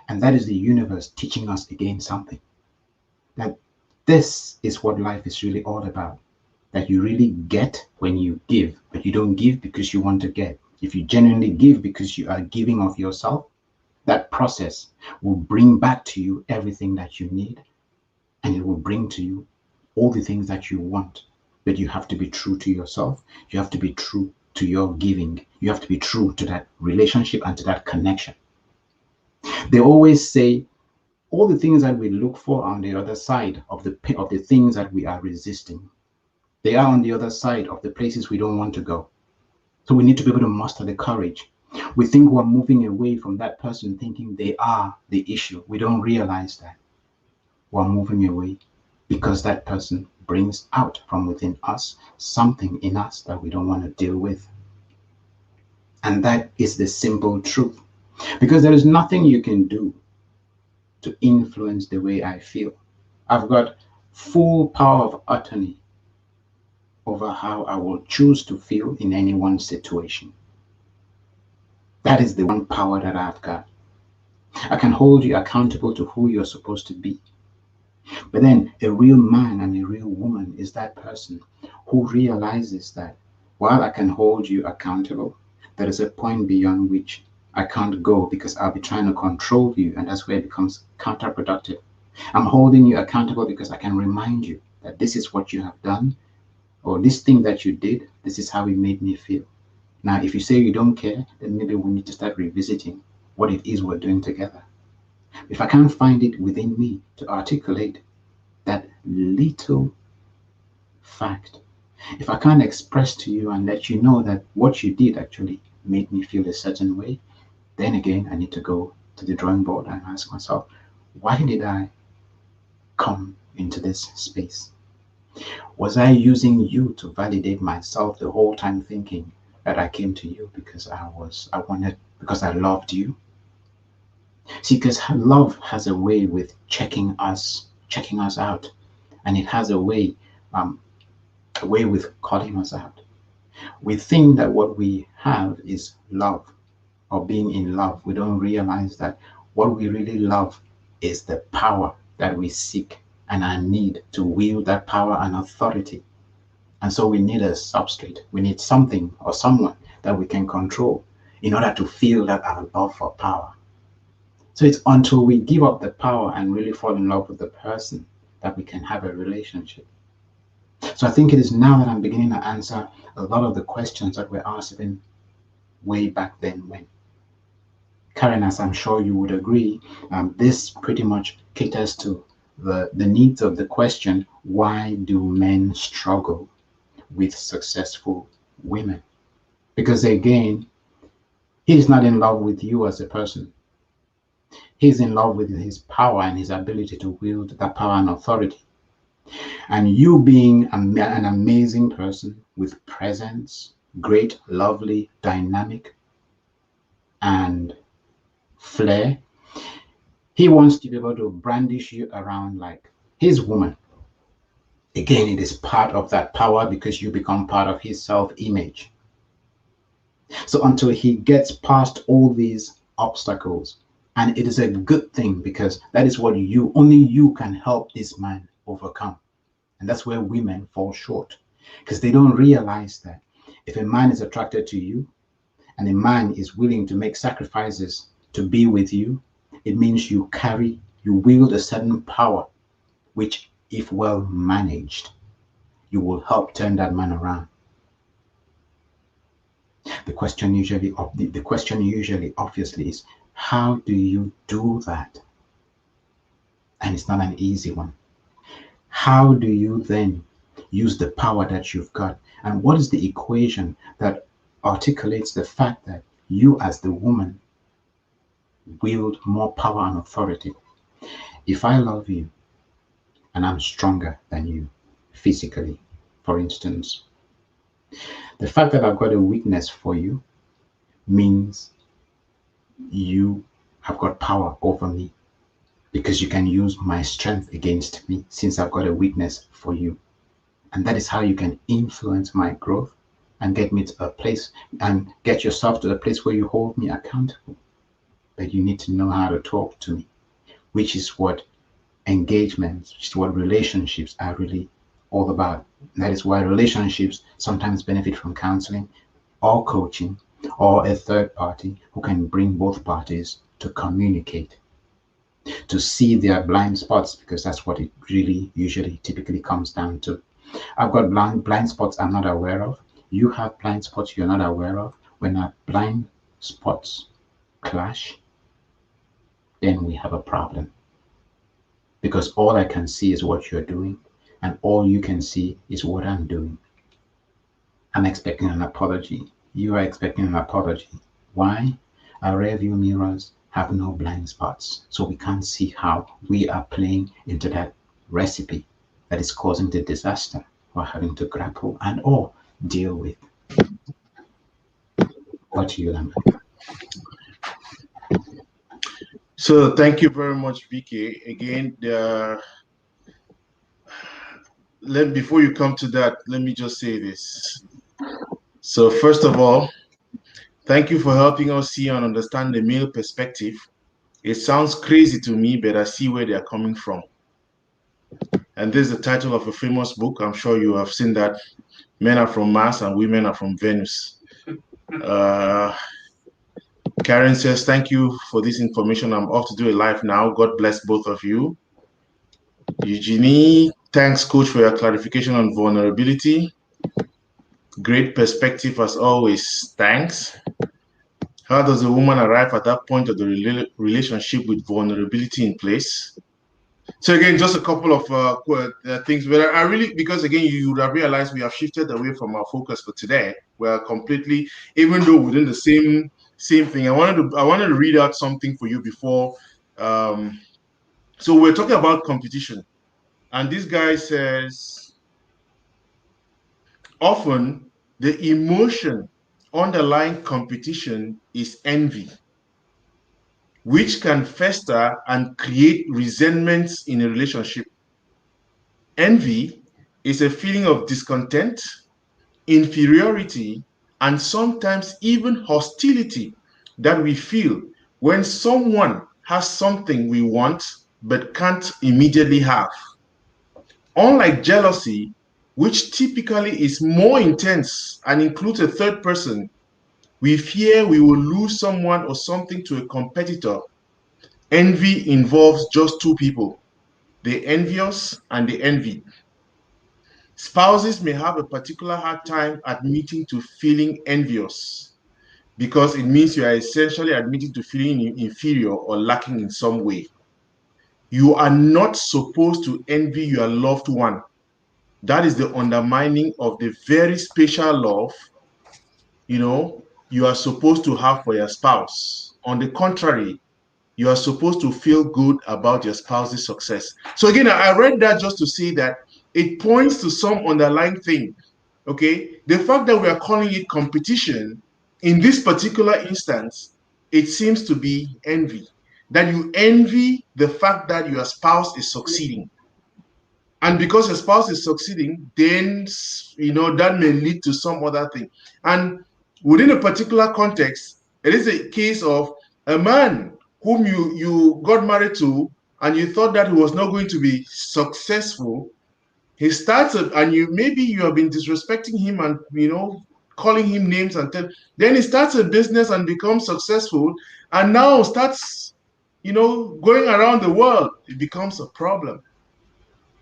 And that is the universe teaching us again something. That this is what life is really all about. That you really get when you give, but you don't give because you want to get. If you genuinely give because you are giving of yourself, that process will bring back to you everything that you need, and it will bring to you all the things that you want. But you have to be true to yourself. You have to be true to your giving. You have to be true to that relationship and to that connection. They always say all the things that we look for on the other side of the things that we are resisting, they are on the other side of the places we don't want to go. So we need to be able to muster the courage. We think we're moving away from that person thinking they are the issue. We don't realize that we're moving away because that person brings out from within us something in us that we don't want to deal with. And that is the simple truth. Because there is nothing you can do to influence the way I feel. I've got full power of attorney over how I will choose to feel in any one situation. That is the one power that I've got. I can hold you accountable to who you're supposed to be. But then a real man and a real woman is that person who realizes that while I can hold you accountable, there is a point beyond which I can't go because I'll be trying to control you, and that's where it becomes counterproductive. I'm holding you accountable because I can remind you that this is what you have done, or this thing that you did, this is how it made me feel. Now, if you say you don't care, then maybe we need to start revisiting what it is we're doing together. If I can't find it within me to articulate that little fact, if I can't express to you and let you know that what you did actually made me feel a certain way, then again, I need to go to the drawing board and ask myself, why did I come into this space? Was I using you to validate myself the whole time thinking that I came to you because because I loved you? See, because love has a way with checking us out, and it has a way with calling us out. We think that what we have is love or being in love. We don't realize that what we really love is the power that we seek and our need to wield that power and authority. And so we need a substrate. We need something or someone that we can control in order to feel that our love for power. So it's until we give up the power and really fall in love with the person that we can have a relationship. So I think it is now that I'm beginning to answer a lot of the questions that were asked even way back then when. Karen, as I'm sure you would agree, this pretty much caters to the needs of the question, why do men struggle with successful women? Because again, he's not in love with you as a person. He's in love with his power and his ability to wield that power and authority. And you being an amazing person with presence, great, lovely, dynamic, and flair, he wants to be able to brandish you around like his woman. Again, it is part of that power because you become part of his self-image. So until he gets past all these obstacles, And it is a good thing, because that is what only you can help this man overcome. And that's where women fall short, because they don't realize that if a man is attracted to you and a man is willing to make sacrifices to be with you, it means you wield a certain power, which, if well managed, you will help turn that man around. The question usually obviously is, how do you do that? And it's not an easy one. How do you then use the power that you've got? And what is the equation that articulates the fact that you, as the woman, wield more power and authority? If I love you and I'm stronger than you physically, for instance, the fact that I've got a weakness for you means you have got power over me, because you can use my strength against me, since I've got a weakness for you. And that is how you can influence my growth and get me to a place, and get yourself to a place where you hold me accountable. But you need to know how to talk to me, which is what engagements, which is what relationships are really all about. And that is why relationships sometimes benefit from counseling or coaching or a third party who can bring both parties to communicate, to see their blind spots, because that's what it really usually typically comes down to. I've got blind spots I'm not aware of. You have blind spots you're not aware of. When our blind spots clash, then we have a problem. Because all I can see is what you're doing, and all you can see is what I'm doing. I'm expecting an apology. You are expecting an apology. Why? Our rearview mirrors have no blind spots, so we can't see how we are playing into that recipe that is causing the disaster we're having to grapple and or deal with. What do you, Lambert? So thank you very much, BK. Again, before you come to that, let me just say this. So first of all, thank you for helping us see and understand the male perspective. It sounds crazy to me, but I see where they are coming from. And this is the title of a famous book. I'm sure you have seen that. Men are from Mars and women are from Venus. Karen says, thank you for this information. I'm off to do a live now. God bless both of you. Eugenie, thanks, Coach, for your clarification on vulnerability. Great perspective as always. Thanks. How does a woman arrive at that point of the relationship with vulnerability in place? So again, just a couple of things. But I really, because again, you would have realized we have shifted away from our focus for today. We're completely, even though within the same thing. I wanted to read out something for you before. So we're talking about competition, and this guy says, often the emotion underlying competition is envy, which can fester and create resentments in a relationship. Envy is a feeling of discontent, inferiority, and sometimes even hostility that we feel when someone has something we want but can't immediately have. Unlike jealousy, which typically is more intense and includes a third person, we fear we will lose someone or something to a competitor. Envy involves just two people, the envious and the envied. Spouses may have a particular hard time admitting to feeling envious because it means you are essentially admitting to feeling inferior or lacking in some way. You are not supposed to envy your loved one. That is the undermining of the very special love, you are supposed to have for your spouse. On the contrary, you are supposed to feel good about your spouse's success. So again, I read that just to say that it points to some underlying thing. Okay, the fact that we are calling it competition in this particular instance, it seems to be envy. That you envy the fact that your spouse is succeeding. And because your spouse is succeeding, then that may lead to some other thing. And within a particular context, it is a case of a man whom you got married to, and you thought that he was not going to be successful. He started, and maybe you have been disrespecting him and calling him names, and then he starts a business and becomes successful, and now starts going around the world. It becomes a problem.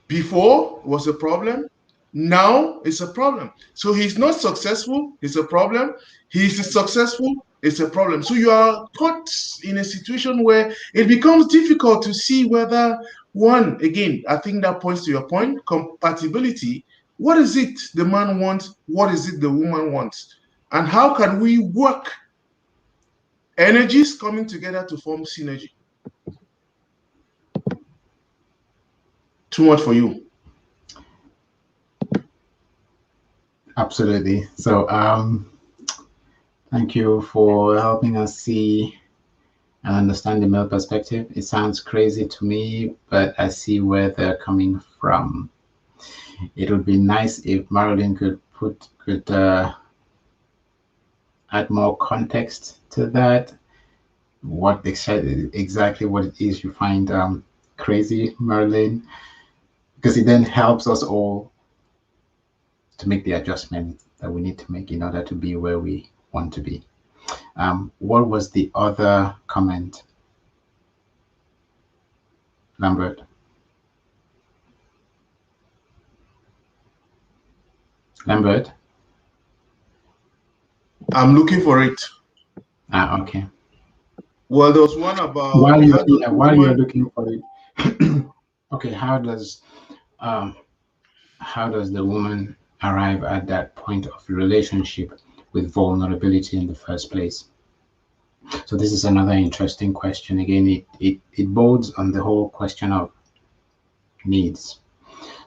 Before was a problem, now it's a problem. So he's not successful, it's a problem. He's successful, it's a problem. So you are caught in a situation where it becomes difficult to see whether one, again, I think that points to your point, compatibility. What is it the man wants? What is it the woman wants? And how can we work energies coming together to form synergy? Too much for you. Absolutely. So, thank you for helping us see and understand the male perspective. It sounds crazy to me, but I see where they're coming from. It would be nice if Marilyn could add more context to that. What exactly what it is you find crazy, Marilyn, because it then helps us all to make the adjustment that we need to make in order to be where we want to be. What was the other comment, Lambert? Lambert? I'm looking for it. Okay. Well, there was one about while you're looking for it. Okay, how does the woman arrive at that point of relationship with vulnerability in the first place? So this is another interesting question. Again, it bodes on the whole question of needs.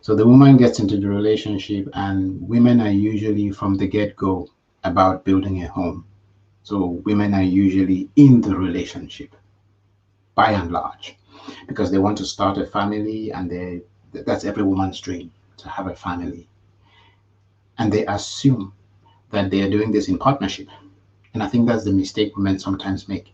So the woman gets into the relationship, and women are usually from the get-go about building a home. So women are usually in the relationship by and large because they want to start a family, and that's every woman's dream, to have a family. And they assume that they are doing this in partnership. And I think that's the mistake women sometimes make.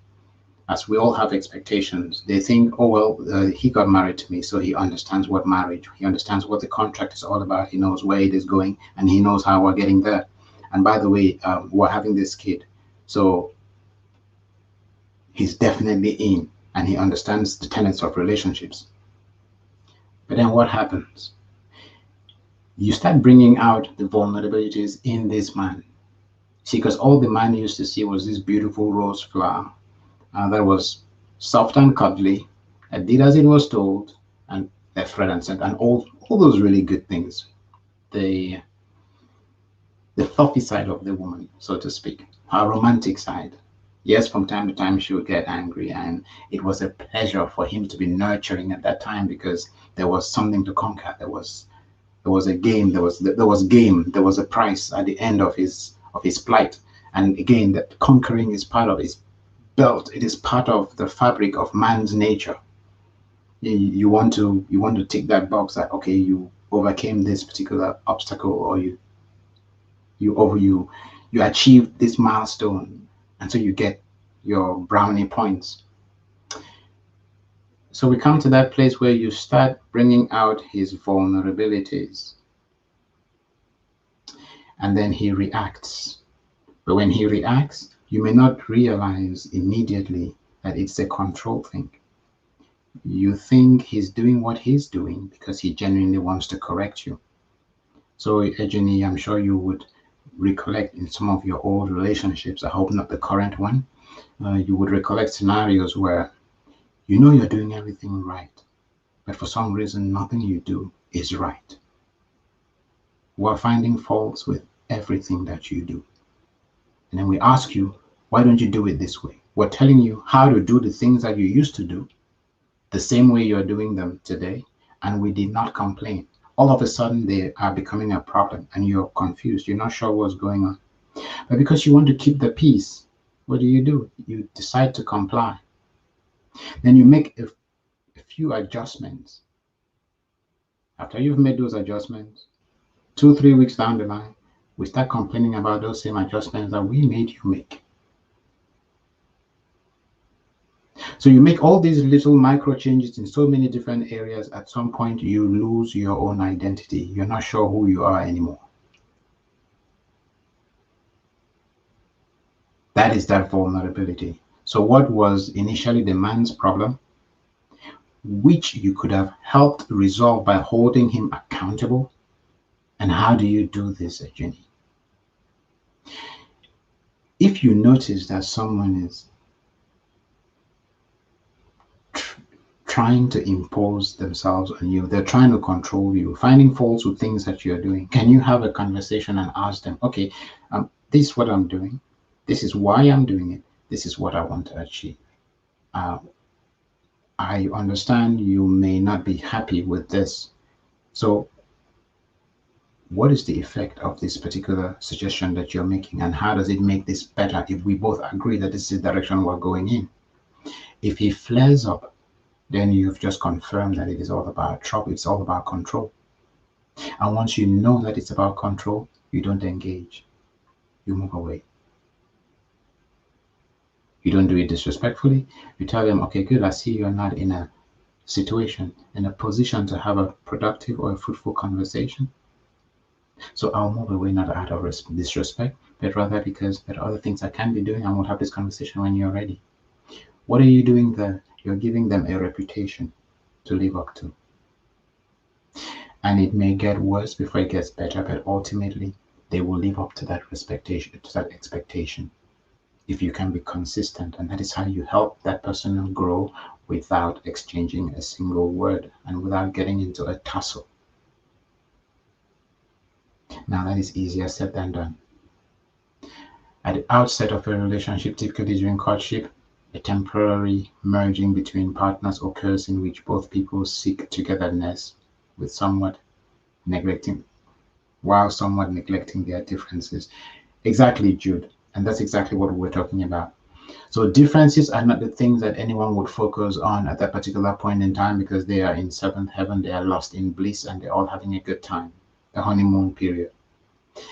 As we all have expectations, they think, oh, well, he got married to me, so he understands what marriage, he understands what the contract is all about, he knows where it is going, and he knows how we're getting there. And by the way, we're having this kid, so he's definitely in, and he understands the tenets of relationships. But then what happens? You start bringing out the vulnerabilities in this man. See, because all the man used to see was this beautiful rose flower that was soft and cuddly, that did as it was told, and left, right, and center, and all those really good things. The fluffy side of the woman, so to speak, her romantic side. Yes, from time to time she would get angry, and it was a pleasure for him to be nurturing at that time because there was something to conquer. There was a game. There was a price at the end of his plight. And again, that conquering is part of his belt. It is part of the fabric of man's nature. You want to tick that box that, okay, you overcame this particular obstacle, or you achieved this milestone, and so you get your brownie points. So we come to that place where you start bringing out his vulnerabilities, and then he reacts. But when he reacts, you may not realize immediately that it's a control thing. You think he's doing what he's doing because he genuinely wants to correct you. So, Eugenie, I'm sure you would recollect in some of your old relationships, I hope not the current one, you would recollect scenarios where you know you're doing everything right, but for some reason, nothing you do is right. We're finding faults with everything that you do. And then we ask you, why don't you do it this way? We're telling you how to do the things that you used to do the same way you're doing them today, and we did not complain. All of a sudden, they are becoming a problem, and you're confused. You're not sure what's going on. But because you want to keep the peace, what do? You decide to comply. Then you make a few adjustments. After you've made those adjustments, 2-3 weeks down the line, we start complaining about those same adjustments that we made you make. So you make all these little micro changes in so many different areas. At some point, you lose your own identity. You're not sure who you are anymore. That is that vulnerability. So what was initially the man's problem, which you could have helped resolve by holding him accountable? And how do you do this, Eugenie? If you notice that someone is trying to impose themselves on you, they're trying to control you, finding faults with things that you're doing, can you have a conversation and ask them, okay, this is what I'm doing, this is why I'm doing it, this is what I want to achieve. I understand you may not be happy with this, so what is the effect of this particular suggestion that you're making, and how does it make this better if we both agree that this is the direction we're going in? If he flares up, then you've just confirmed that it is all about trouble, it's all about control. And once you know that it's about control, you don't engage, you move away. You don't do it disrespectfully. You tell them, okay, good, I see you're not in a situation, in a position to have a productive or a fruitful conversation. So I'll move away, not out of disrespect, but rather because there are other things I can be doing, and we'll have this conversation when you're ready. What are you doing there? You're giving them a reputation to live up to. And it may get worse before it gets better, but ultimately they will live up to that expectation. If you can be consistent, and that is how you help that person grow without exchanging a single word and without getting into a tussle. Now that is easier said than done. At the outset of a relationship, typically during courtship, a temporary merging between partners occurs in which both people seek togetherness with somewhat neglecting their differences. Exactly, Jude. And that's exactly what we're talking about. So differences are not the things that anyone would focus on at that particular point in time, because they are in seventh heaven, they are lost in bliss, and they're all having a good time, the honeymoon period.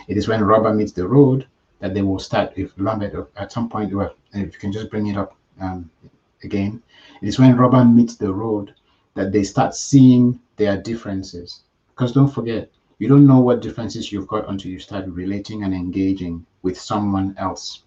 It is when rubber meets the road that they will start, if Lambert at some point, well, if you can just bring it up again, it is when rubber meets the road that they start seeing their differences. Because don't forget, you don't know what differences you've got until you start relating and engaging with someone else.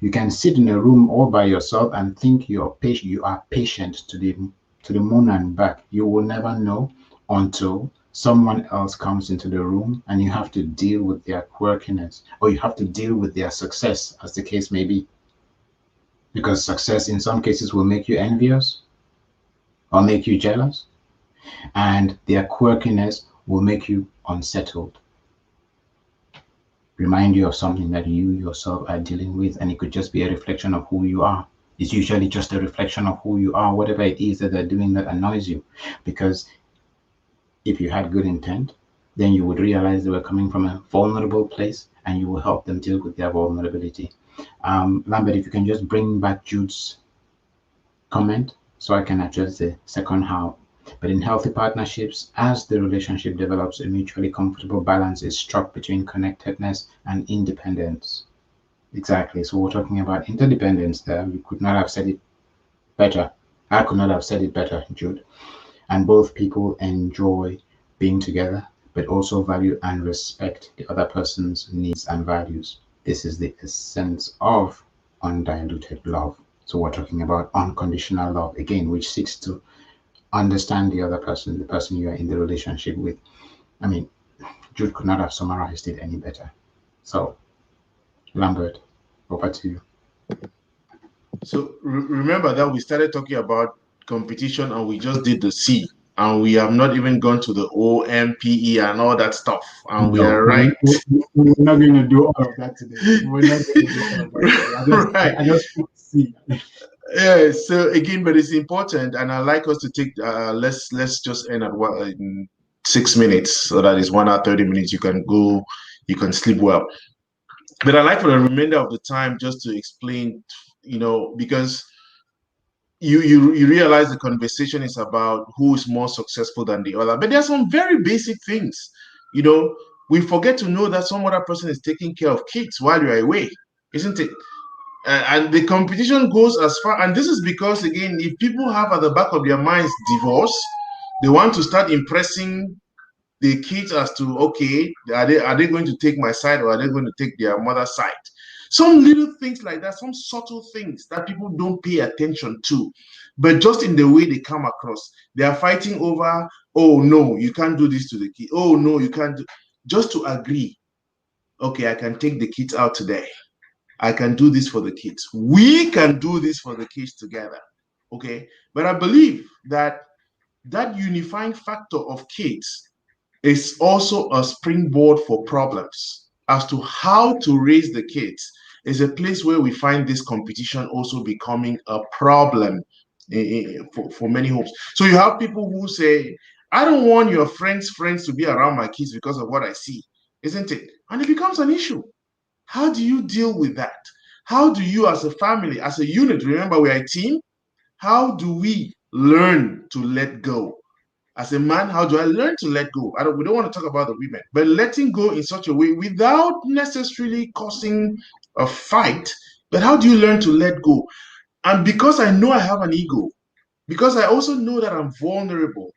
You can sit in a room all by yourself and think you are patient to the moon and back. You will never know until someone else comes into the room and you have to deal with their quirkiness, or you have to deal with their success, as the case may be. Because success in some cases will make you envious or make you jealous, and their quirkiness will make you unsettled, remind you of something that you yourself are dealing with, and it could just be a reflection of who you are. It's usually just a reflection of who you are, whatever it is that they're doing that annoys you. Because if you had good intent, then you would realize they were coming from a vulnerable place, and you will help them deal with their vulnerability. Lambert, if you can just bring back Jude's comment so I can address the second how. But in healthy partnerships, as the relationship develops, a mutually comfortable balance is struck between connectedness and independence. Exactly. So we're talking about interdependence there. You could not have said it better. I could not have said it better, Jude. And both people enjoy being together, but also value and respect the other person's needs and values. This is the essence of undiluted love. So we're talking about unconditional love, again, which seeks to understand the other person, the person you are in the relationship with. I mean, Jude could not have summarized it any better. So, Lambert, over to you. So remember that we started talking about competition and we just did the C, and we have not even gone to the O, M, P, E, and all that stuff. And we No, are right. we're not going to do all of that today. We're not going to do all of that today. Right. I just want to see. Yeah. So again, but it's important, and I like us to take. Let's just end at what in 6 minutes, so that is 1 hour 30 minutes. You can go, you can sleep well. But I like for the remainder of the time just to explain, because you realize the conversation is about who is more successful than the other. But there are some very basic things. We forget to know that some other person is taking care of kids while you're away, isn't it? And the competition goes as far, and this is because, again, if people have at the back of their minds divorce, they want to start impressing the kids as to, okay, are they going to take my side, or are they going to take their mother's side? Some little things like that, some subtle things that people don't pay attention to, but just in the way they come across, they are fighting over, oh no, you can't do this to the kid, oh no, you can't do, just to agree, okay, I can take the kids out today, I can do this for the kids, we can do this for the kids together. Okay, but I believe that that unifying factor of kids is also a springboard for problems as to how to raise the kids. Is a place where we find this competition also becoming a problem for many homes. So you have people who say, I don't want your friends to be around my kids because of what I see, isn't it? And it becomes an issue. How do you deal with that? How do you, as a family, as a unit, remember we are a team, how do we learn to let go? As a man, how do I learn to let go? We don't want to talk about the women, but letting go in such a way without necessarily causing a fight. But how do you learn to let go? And because I know I have an ego, because I also know that I'm vulnerable,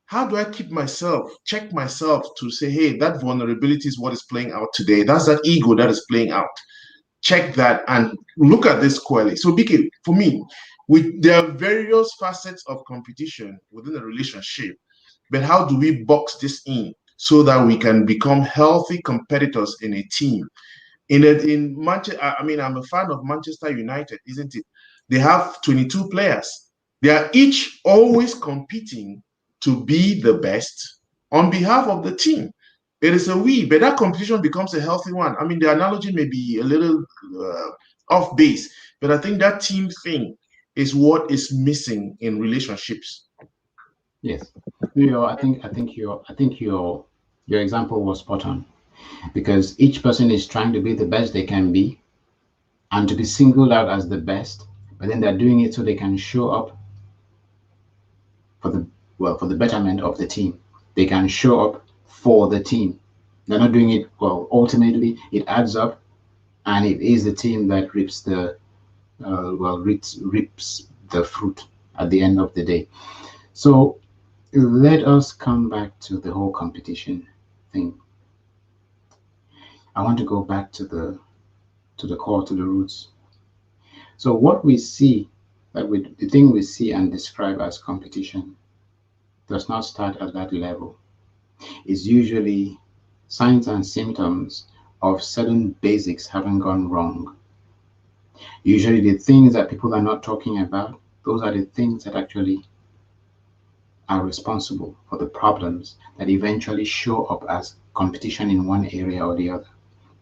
how do I keep myself, check myself to say, hey, that vulnerability is what is playing out today. That's that ego that is playing out. Check that and look at this squarely. So, BK, for me, there are various facets of competition within a relationship, but how do we box this in so that we can become healthy competitors in a team? In Manchester, I mean, I'm a fan of Manchester United, isn't it? They have 22 players. They are each always competing to be the best on behalf of the team. It is a we, but that competition becomes a healthy one. I mean, the analogy may be a little off base, but I think that team thing is what is missing in relationships. Yes. I think your example was spot on, because each person is trying to be the best they can be and to be singled out as the best, but then they're doing it so they can show up for the betterment of the team. They can show up for the team. They're not doing it well. Ultimately, it adds up, and it is the team that reaps the fruit at the end of the day. So let us come back to the whole competition thing. I want to go back to the core, to the roots. So what we see, the thing we see and describe as competition, does not start at that level. It's usually signs and symptoms of certain basics having gone wrong. Usually the things that people are not talking about, those are the things that actually are responsible for the problems that eventually show up as competition in one area or the other.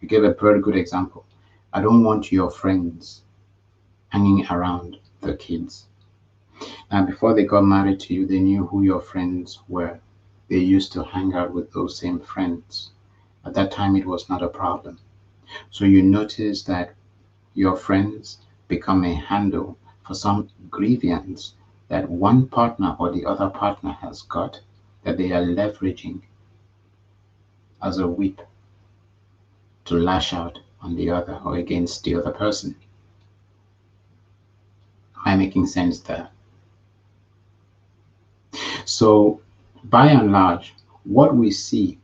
You gave a very good example. I don't want your friends hanging around the kids. Now, before they got married to you, they knew who your friends were. They used to hang out with those same friends. At that time, it was not a problem. So you notice that your friends become a handle for some grievance that one partner or the other partner has got, that they are leveraging as a whip to lash out on the other or against the other person. Am I making sense there? So, by and large, what we see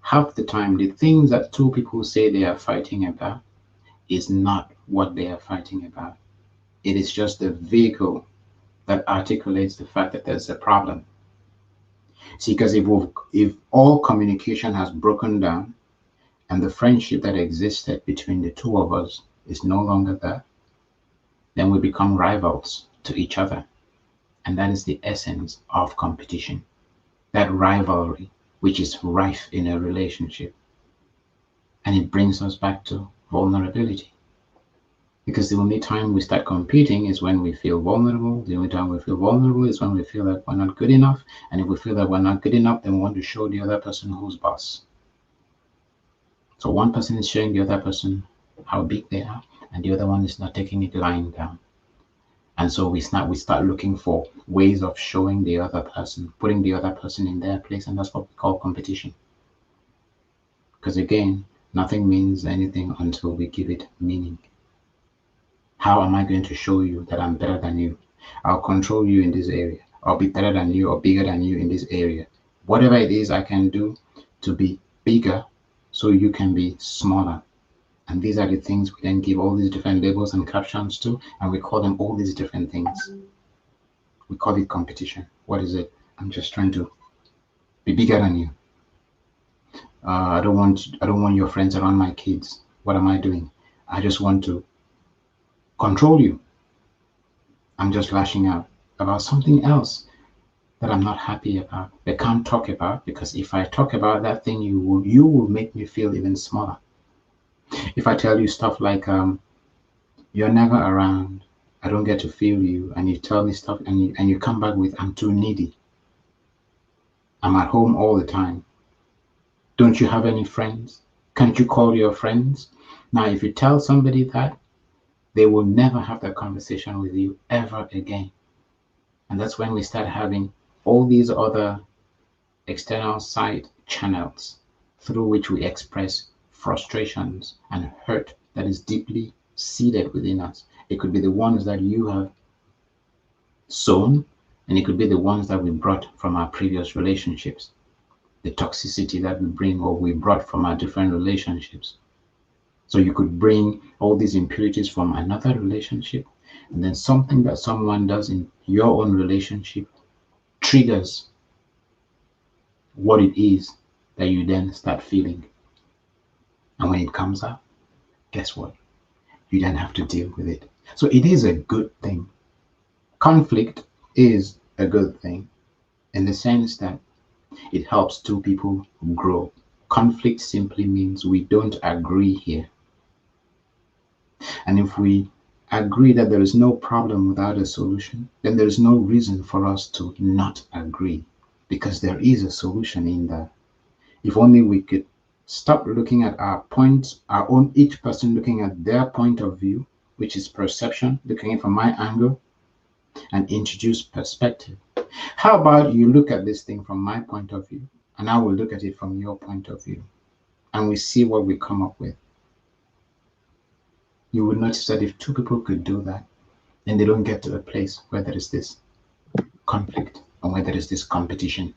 half the time, the things that two people say they are fighting about is not what they are fighting about. It is just the vehicle that articulates the fact that there's a problem. See, because if all communication has broken down and the friendship that existed between the two of us is no longer there, then we become rivals to each other. And that is the essence of competition. That rivalry, which is rife in a relationship. And it brings us back to vulnerability. Because the only time we start competing is when we feel vulnerable. The only time we feel vulnerable is when we feel that we're not good enough. And if we feel that we're not good enough, then we want to show the other person who's boss. So one person is showing the other person how big they are, and the other one is not taking it lying down. And so we start looking for ways of showing the other person, putting the other person in their place, and that's what we call competition. Because again, nothing means anything until we give it meaning. How am I going to show you that I'm better than you? I'll control you in this area. I'll be better than you or bigger than you in this area. Whatever it is I can do to be bigger so you can be smaller. And these are the things we then give all these different labels and captions to, and we call them all these different things. We call it competition. What is it? I'm just trying to be bigger than you. I don't want your friends around my kids. What am I doing? I just want to control you. I'm just lashing out about something else that I'm not happy about. I can't talk about, because if I talk about that thing, you will make me feel even smaller. If I tell you stuff like you're never around, I don't get to feel you, and you tell me stuff and you come back with, I'm too needy, I'm at home all the time, don't you have any friends? Can't you call your friends? Now, if you tell somebody that, they will never have that conversation with you ever again. And that's when we start having all these other external side channels through which we express frustrations and hurt that is deeply seated within us. It could be the ones that you have sown, and it could be the ones that we brought from our previous relationships, the toxicity that we bring or we brought from our different relationships. So you could bring all these impurities from another relationship, and then something that someone does in your own relationship triggers what it is that you then start feeling. And when it comes up, guess what? You then have to deal with it. So it is a good thing. Conflict is a good thing in the sense that it helps two people grow. Conflict simply means we don't agree here. And if we agree that there is no problem without a solution, then there is no reason for us to not agree, because there is a solution in there. If only we could stop looking at our points, our own, each person looking at their point of view, which is perception, looking at it from my angle, and introduce perspective. How about you look at this thing from my point of view, and I will look at it from your point of view, and we see what we come up with. You will notice that if two people could do that, then they don't get to a place where there is this conflict and where there is this competition.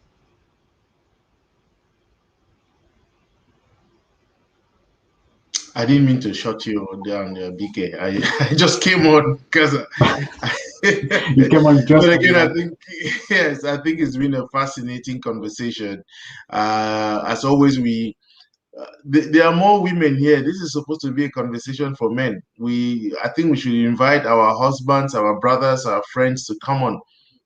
I didn't mean to shut you down, BK. I just came on because You came on just but again, I think yes, I think it's been a fascinating conversation. As always, there are more women here. This is supposed to be a conversation for men. I think we should invite our husbands, our brothers, our friends to come on.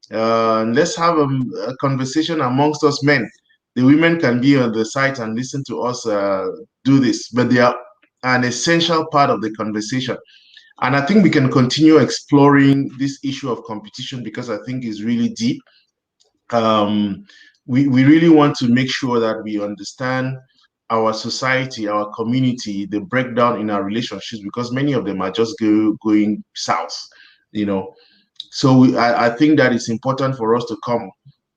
And let's have a conversation amongst us men. The women can be on the site and listen to us do this, but they are an essential part of the conversation. And I think we can continue exploring this issue of competition because I think it's really deep. Um, we really want to make sure that we understand our society, our community, the breakdown in our relationships, because many of them are just going south, you know. So I think that it's important for us to come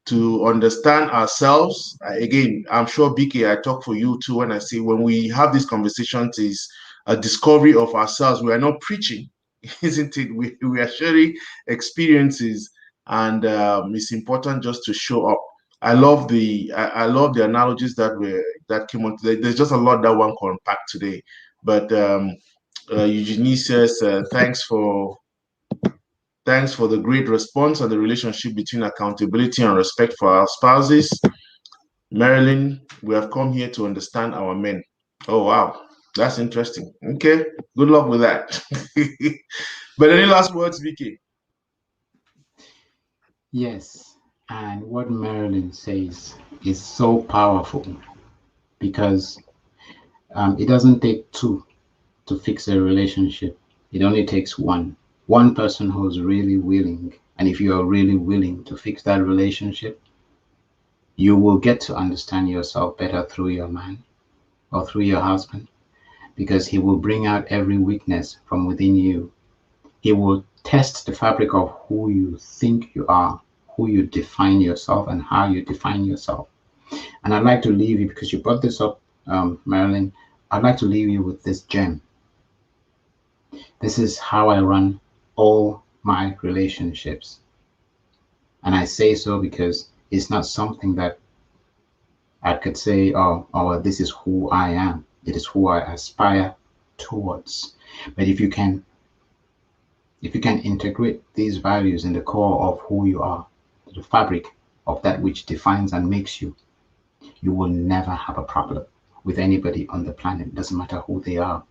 to understand ourselves. Again, I'm sure BK, I talk for you too when I say when we have these conversations is a discovery of ourselves. We are not preaching, isn't it? We are sharing experiences, and it's important just to show up. I love the analogies that came on today. There's just a lot that one can unpack today. But Eugenie says, thanks for the great response on the relationship between accountability and respect for our spouses. Marilyn, we have come here to understand our men. Oh, wow. That's interesting. Okay. Good luck with that. But any last words, Vicky? Yes, and what Marilyn says is so powerful because it doesn't take two to fix a relationship. It only takes one person who's really willing. And if you are really willing to fix that relationship, you will get to understand yourself better through your man or through your husband, because he will bring out every weakness from within you. He will test the fabric of who you think you are, who you define yourself, and how you define yourself. And I'd like to leave you, because you brought this up, Marilyn, I'd like to leave you with this gem. This is how I run all my relationships. And I say so because it's not something that I could say, this is who I am. It is who I aspire towards. But if you can integrate these values in the core of who you are, the fabric of that which defines and makes you, you will never have a problem with anybody on the planet. It doesn't matter who they are.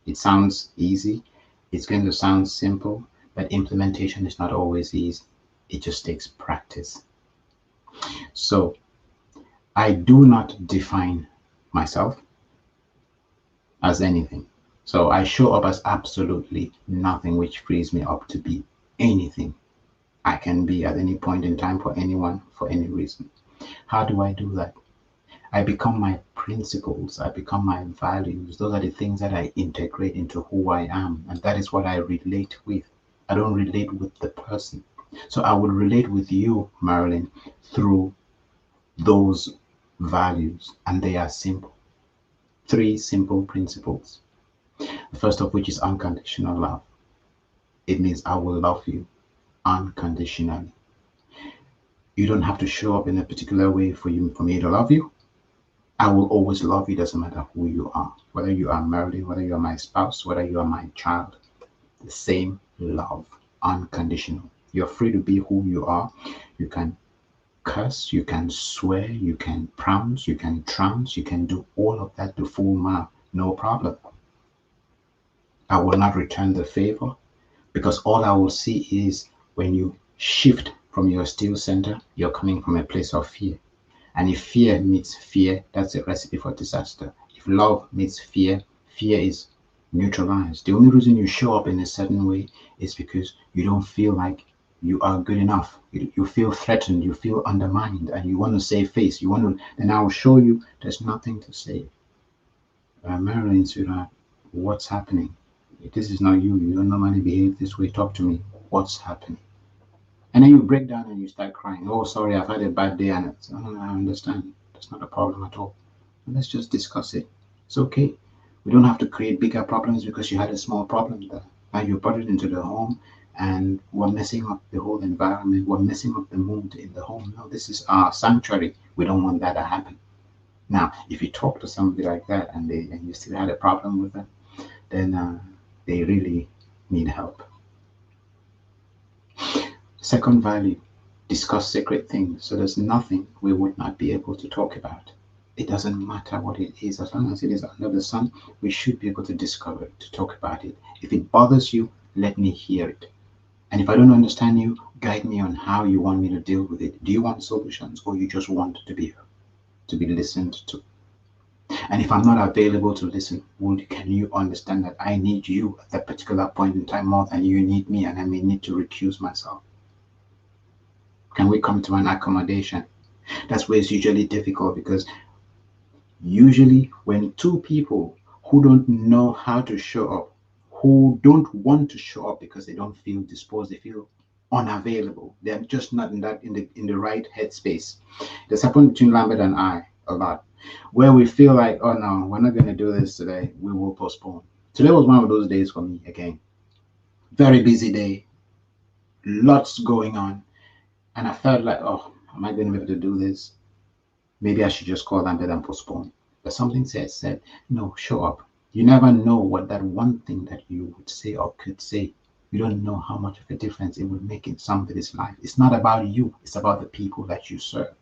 It sounds easy. It's going to sound simple, but implementation is not always easy. It just takes practice. So I do not define myself as anything. So I show up as absolutely nothing, which frees me up to be anything I can be at any point in time for anyone, for any reason. How do I do that? I become my principles, I become my values. Those are the things that I integrate into who I am, and that is what I relate with. I don't relate with the person. So I will relate with you, Marilyn, through those values, and they are simple. 3 simple principles. The first of which is unconditional love. It means I will love you unconditionally. You don't have to show up in a particular way for me to love you. I will always love you, doesn't matter who you are, whether you are married, whether you are my spouse, whether you are my child. The same love, unconditional. You're free to be who you are. You can curse, you can swear, you can pronounce, you can trounce, you can do all of that to full mouth, no problem. I will not return the favor because all I will see is when you shift from your still center, you're coming from a place of fear. And if fear meets fear, that's a recipe for disaster. If love meets fear, fear is neutralized. The only reason you show up in a certain way is because you don't feel like you are good enough. You feel threatened, you feel undermined, and you want to save face. You want to, and I will show you there's nothing to save. Marilyn, sweetheart, what's happening? This is not you. You don't normally behave this way. Talk to me. What's happening? And then you break down and you start crying. Oh, sorry, I've had a bad day. And it's, no, I understand. That's not a problem at all. And let's just discuss it. It's okay. We don't have to create bigger problems because you had a small problem there. Now you brought it into the home and we're messing up the whole environment. We're messing up the mood in the home. No, this is our sanctuary. We don't want that to happen. Now, if you talk to somebody like that and you still had a problem with them, then they really need help. Second value, discuss sacred things. So there's nothing we would not be able to talk about. It doesn't matter what it is, as long as it is under the sun, we should be able to discover it, to talk about it. If it bothers you, let me hear it. And if I don't understand you, guide me on how you want me to deal with it. Do you want solutions or you just want to be listened to? And if I'm not available to listen, can you understand that I need you at that particular point in time more than you need me, and I may need to recuse myself? Can we come to an accommodation? That's where it's usually difficult because usually when 2 people who don't know how to show up, who don't want to show up because they don't feel disposed, they feel unavailable, they're just not in the right headspace. This happened between Lambert and I a lot, where we feel like, oh no, we're not going to do this today, we will postpone. Today was one of those days for me again. Very busy day, lots going on. And I felt like, oh, am I going to be able to do this? Maybe I should just call and then postpone. But something said, no, show up. You never know what that one thing that you would say or could say. You don't know how much of a difference it would make in somebody's life. It's not about you. It's about the people that you serve.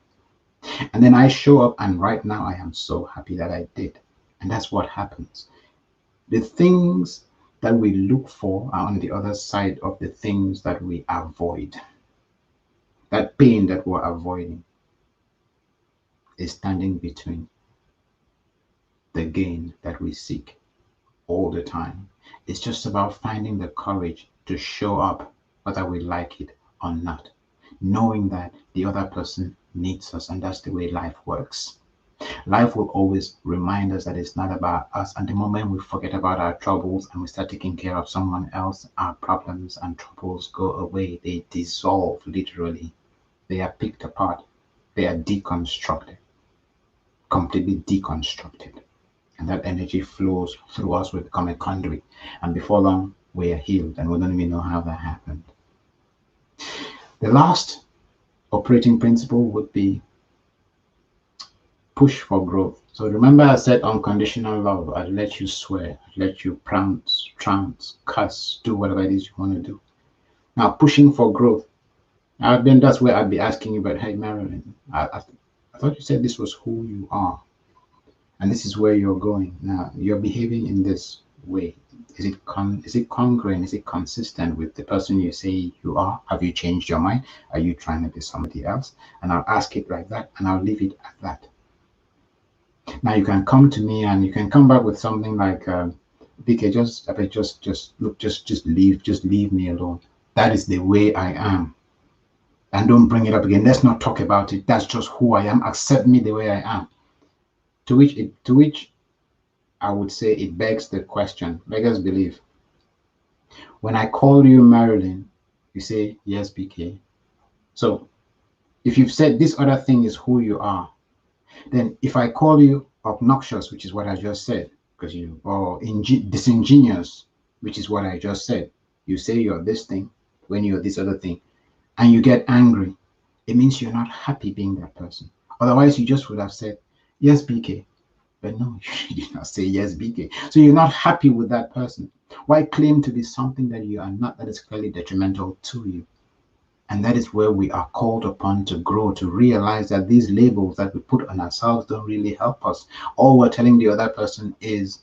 And then I show up, and right now I am so happy that I did. And that's what happens. The things that we look for are on the other side of the things that we avoid. That pain that we're avoiding is standing between the gain that we seek all the time. It's just about finding the courage to show up whether we like it or not, knowing that the other person needs us, and that's the way life works. Life will always remind us that it's not about us, and the moment we forget about our troubles and we start taking care of someone else, our problems and troubles go away. They dissolve, literally. They are picked apart. They are deconstructed, completely deconstructed. And that energy flows through us. We become a conduit. And before long, we are healed. And we don't even know how that happened. The last operating principle would be push for growth. So remember I said unconditional love. I'd let you swear. I'd let you prounce, trounce, cuss, do whatever it is you want to do. Now, pushing for growth. That's where I'd be asking you, but hey, Marilyn, I thought you said this was who you are and this is where you're going. Now, you're behaving in this way. Is it congruent? Is it consistent with the person you say you are? Have you changed your mind? Are you trying to be somebody else? And I'll ask it like that, and I'll leave it at that. Now you can come to me and you can come back with something like, BK, just leave me alone. That is the way I am. And don't bring it up again. Let's not talk about it. That's just who I am. Accept me the way I am. To which I would say it begs the question, beggars belief. When I call you Marilyn, you say, yes, BK. So if you've said this other thing is who you are, then if I call you obnoxious, which is what I just said, because or disingenuous, which is what I just said, you say you're this thing when you're this other thing, and you get angry, it means you're not happy being that person. Otherwise, you just would have said, yes, BK. But no, you did not say yes, BK. So you're not happy with that person. Why claim to be something that you are not, that is clearly detrimental to you? And that is where we are called upon to grow, to realize that these labels that we put on ourselves don't really help us. All we're telling the other person is,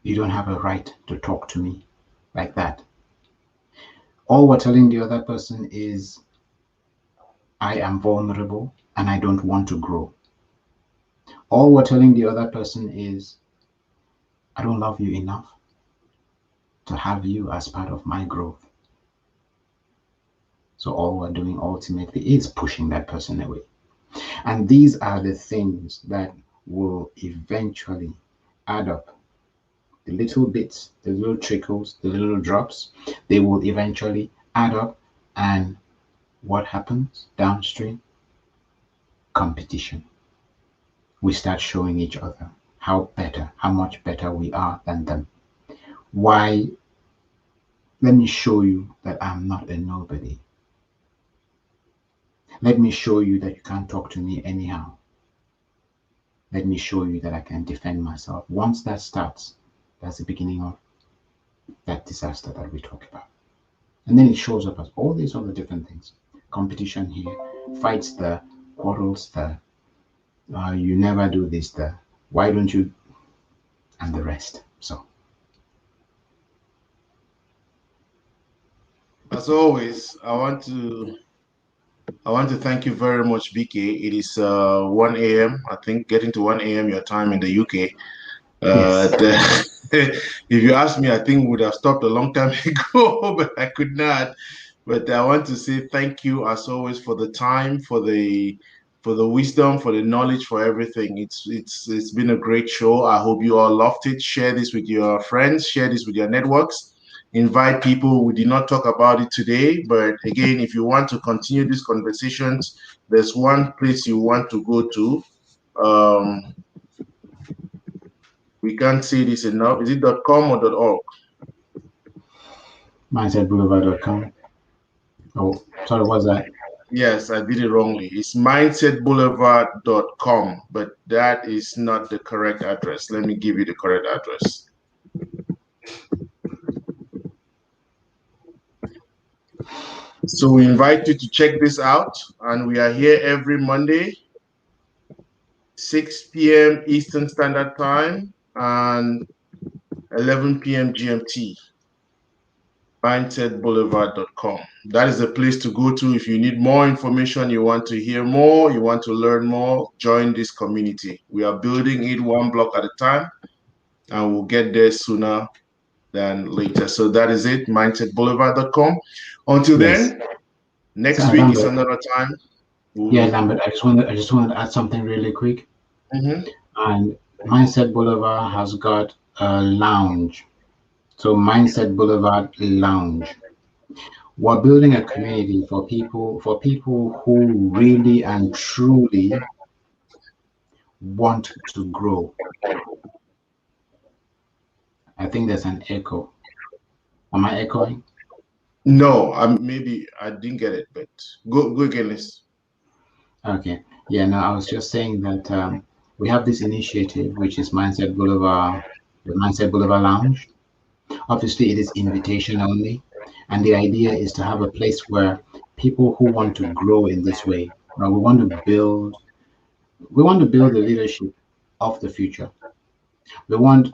you don't have a right to talk to me like that. All we're telling the other person is, I am vulnerable and I don't want to grow. All we're telling the other person is, I don't love you enough to have you as part of my growth. So all we're doing ultimately is pushing that person away. And these are the things that will eventually add up. The little bits, the little trickles, the little drops, they will eventually add up. And what happens downstream? Competition. We start showing each other how much better we are than them. Why? Let me show you that I'm not a nobody. Let me show you that you can't talk to me anyhow. Let me show you that I can defend myself. Once that starts, that's the beginning of that disaster that we talk about. And then it shows up as all these other different things. Competition here, fights there, quarrels there. You never do this there. Why don't you? And the rest. So, as always, I want to thank you very much, BK. It is 1 a.m. I think getting to 1 a.m. your time in the UK. yes. If you ask me, I think we would have stopped a long time ago, but I could not. But I want to say thank you as always for the time, for the wisdom, for the knowledge, for everything. It's been a great show. I hope you all loved it. Share this with your friends, share this with your networks. Invite people. We did not talk about it today, but again, if you want to continue these conversations, there's one place you want to go to. We can't say this enough. Is it .com or .org? Mindsetboulevard.com. Oh, sorry, what's that? Yes, I did it wrongly. It's mindsetboulevard.com, but that is not the correct address. Let me give you the correct address. So we invite you to check this out, and we are here every Monday, 6 p.m. Eastern Standard Time and 11 p.m. GMT. mindsetboulevard.com. That is the place to go to if you need more information, you want to hear more, you want to learn more, join this community. We are building it one block at a time, and we'll get there sooner than later. So that is it, mindsetboulevard.com. Until Yes. then, next So, week is Lambert, another time. yeah, Lambert, I just wanted to add something really quick. Mhm. And Mindset Boulevard has got a lounge. So Mindset Boulevard Lounge. We're building a community for people who really and truly want to grow. I think there's an echo. Am I echoing? No, maybe I didn't get it, but go again, Liz. Okay. Yeah, no, I was just saying that we have this initiative, which is Mindset Boulevard, the Mindset Boulevard Lounge. Obviously, it is invitation only. And the idea is to have a place where people who want to grow in this way, right, we want to build the leadership of the future. We want,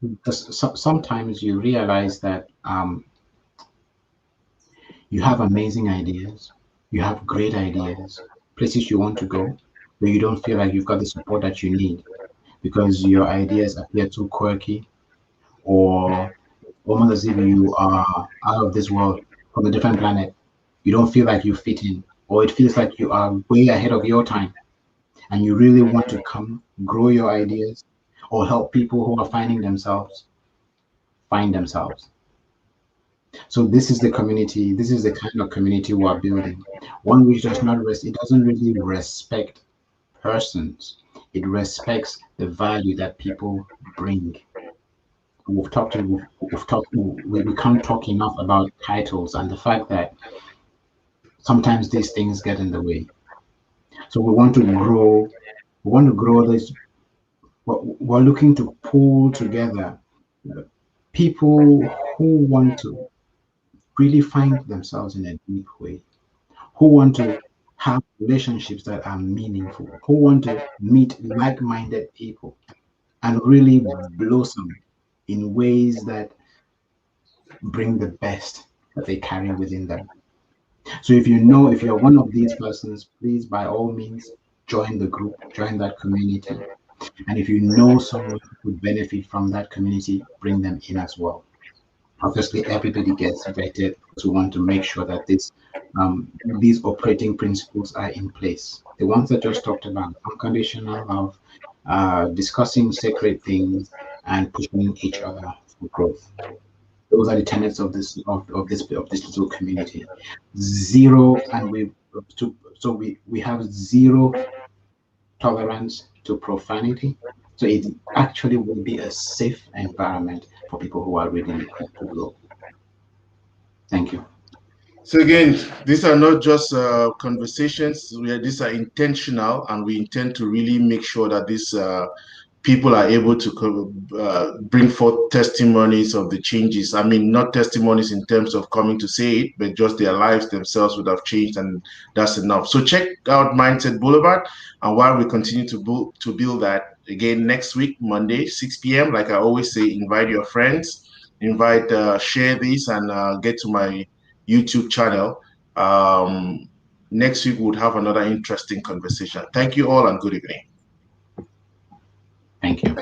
because sometimes you realize that you have amazing ideas, you have great ideas, places you want to go, but you don't feel like you've got the support that you need because your ideas appear too quirky or almost as if you are out of this world from a different planet. You don't feel like you fit in, or it feels like you are way ahead of your time and you really want to come grow your ideas or help people who are finding themselves find themselves. So this is the community, this is the kind of community we're building. One which does not it doesn't really respect persons. It respects the value that people bring. We can't talk enough about titles and the fact that sometimes these things get in the way. So we want to grow this, we're looking to pull together people who want to really find themselves in a deep way, who want to have relationships that are meaningful, who want to meet like minded people and really blossom in ways that bring the best that they carry within them. So if you're one of these persons, please by all means join the group, join that community. And if you know someone who would benefit from that community, bring them in as well. Obviously, everybody gets vetted because we want to make sure that these operating principles are in place. The ones that just talked about unconditional love, discussing sacred things, and pushing each other for growth. Those are the tenets of this little community. Zero, and we have zero tolerance to profanity. So it actually will be a safe environment for people who are really looking to grow. Thank you. So again, these are not just conversations. These are intentional, and we intend to really make sure that these people are able to bring forth testimonies of the changes. I mean, not testimonies in terms of coming to say it, but just their lives themselves would have changed, and that's enough. So check out Mindset Boulevard, and while we continue to build that, again next week, Monday, 6 p.m. Like I always say, invite your friends, share this, and get to my YouTube channel. Next week, we'll have another interesting conversation. Thank you all, and good evening. Thank you.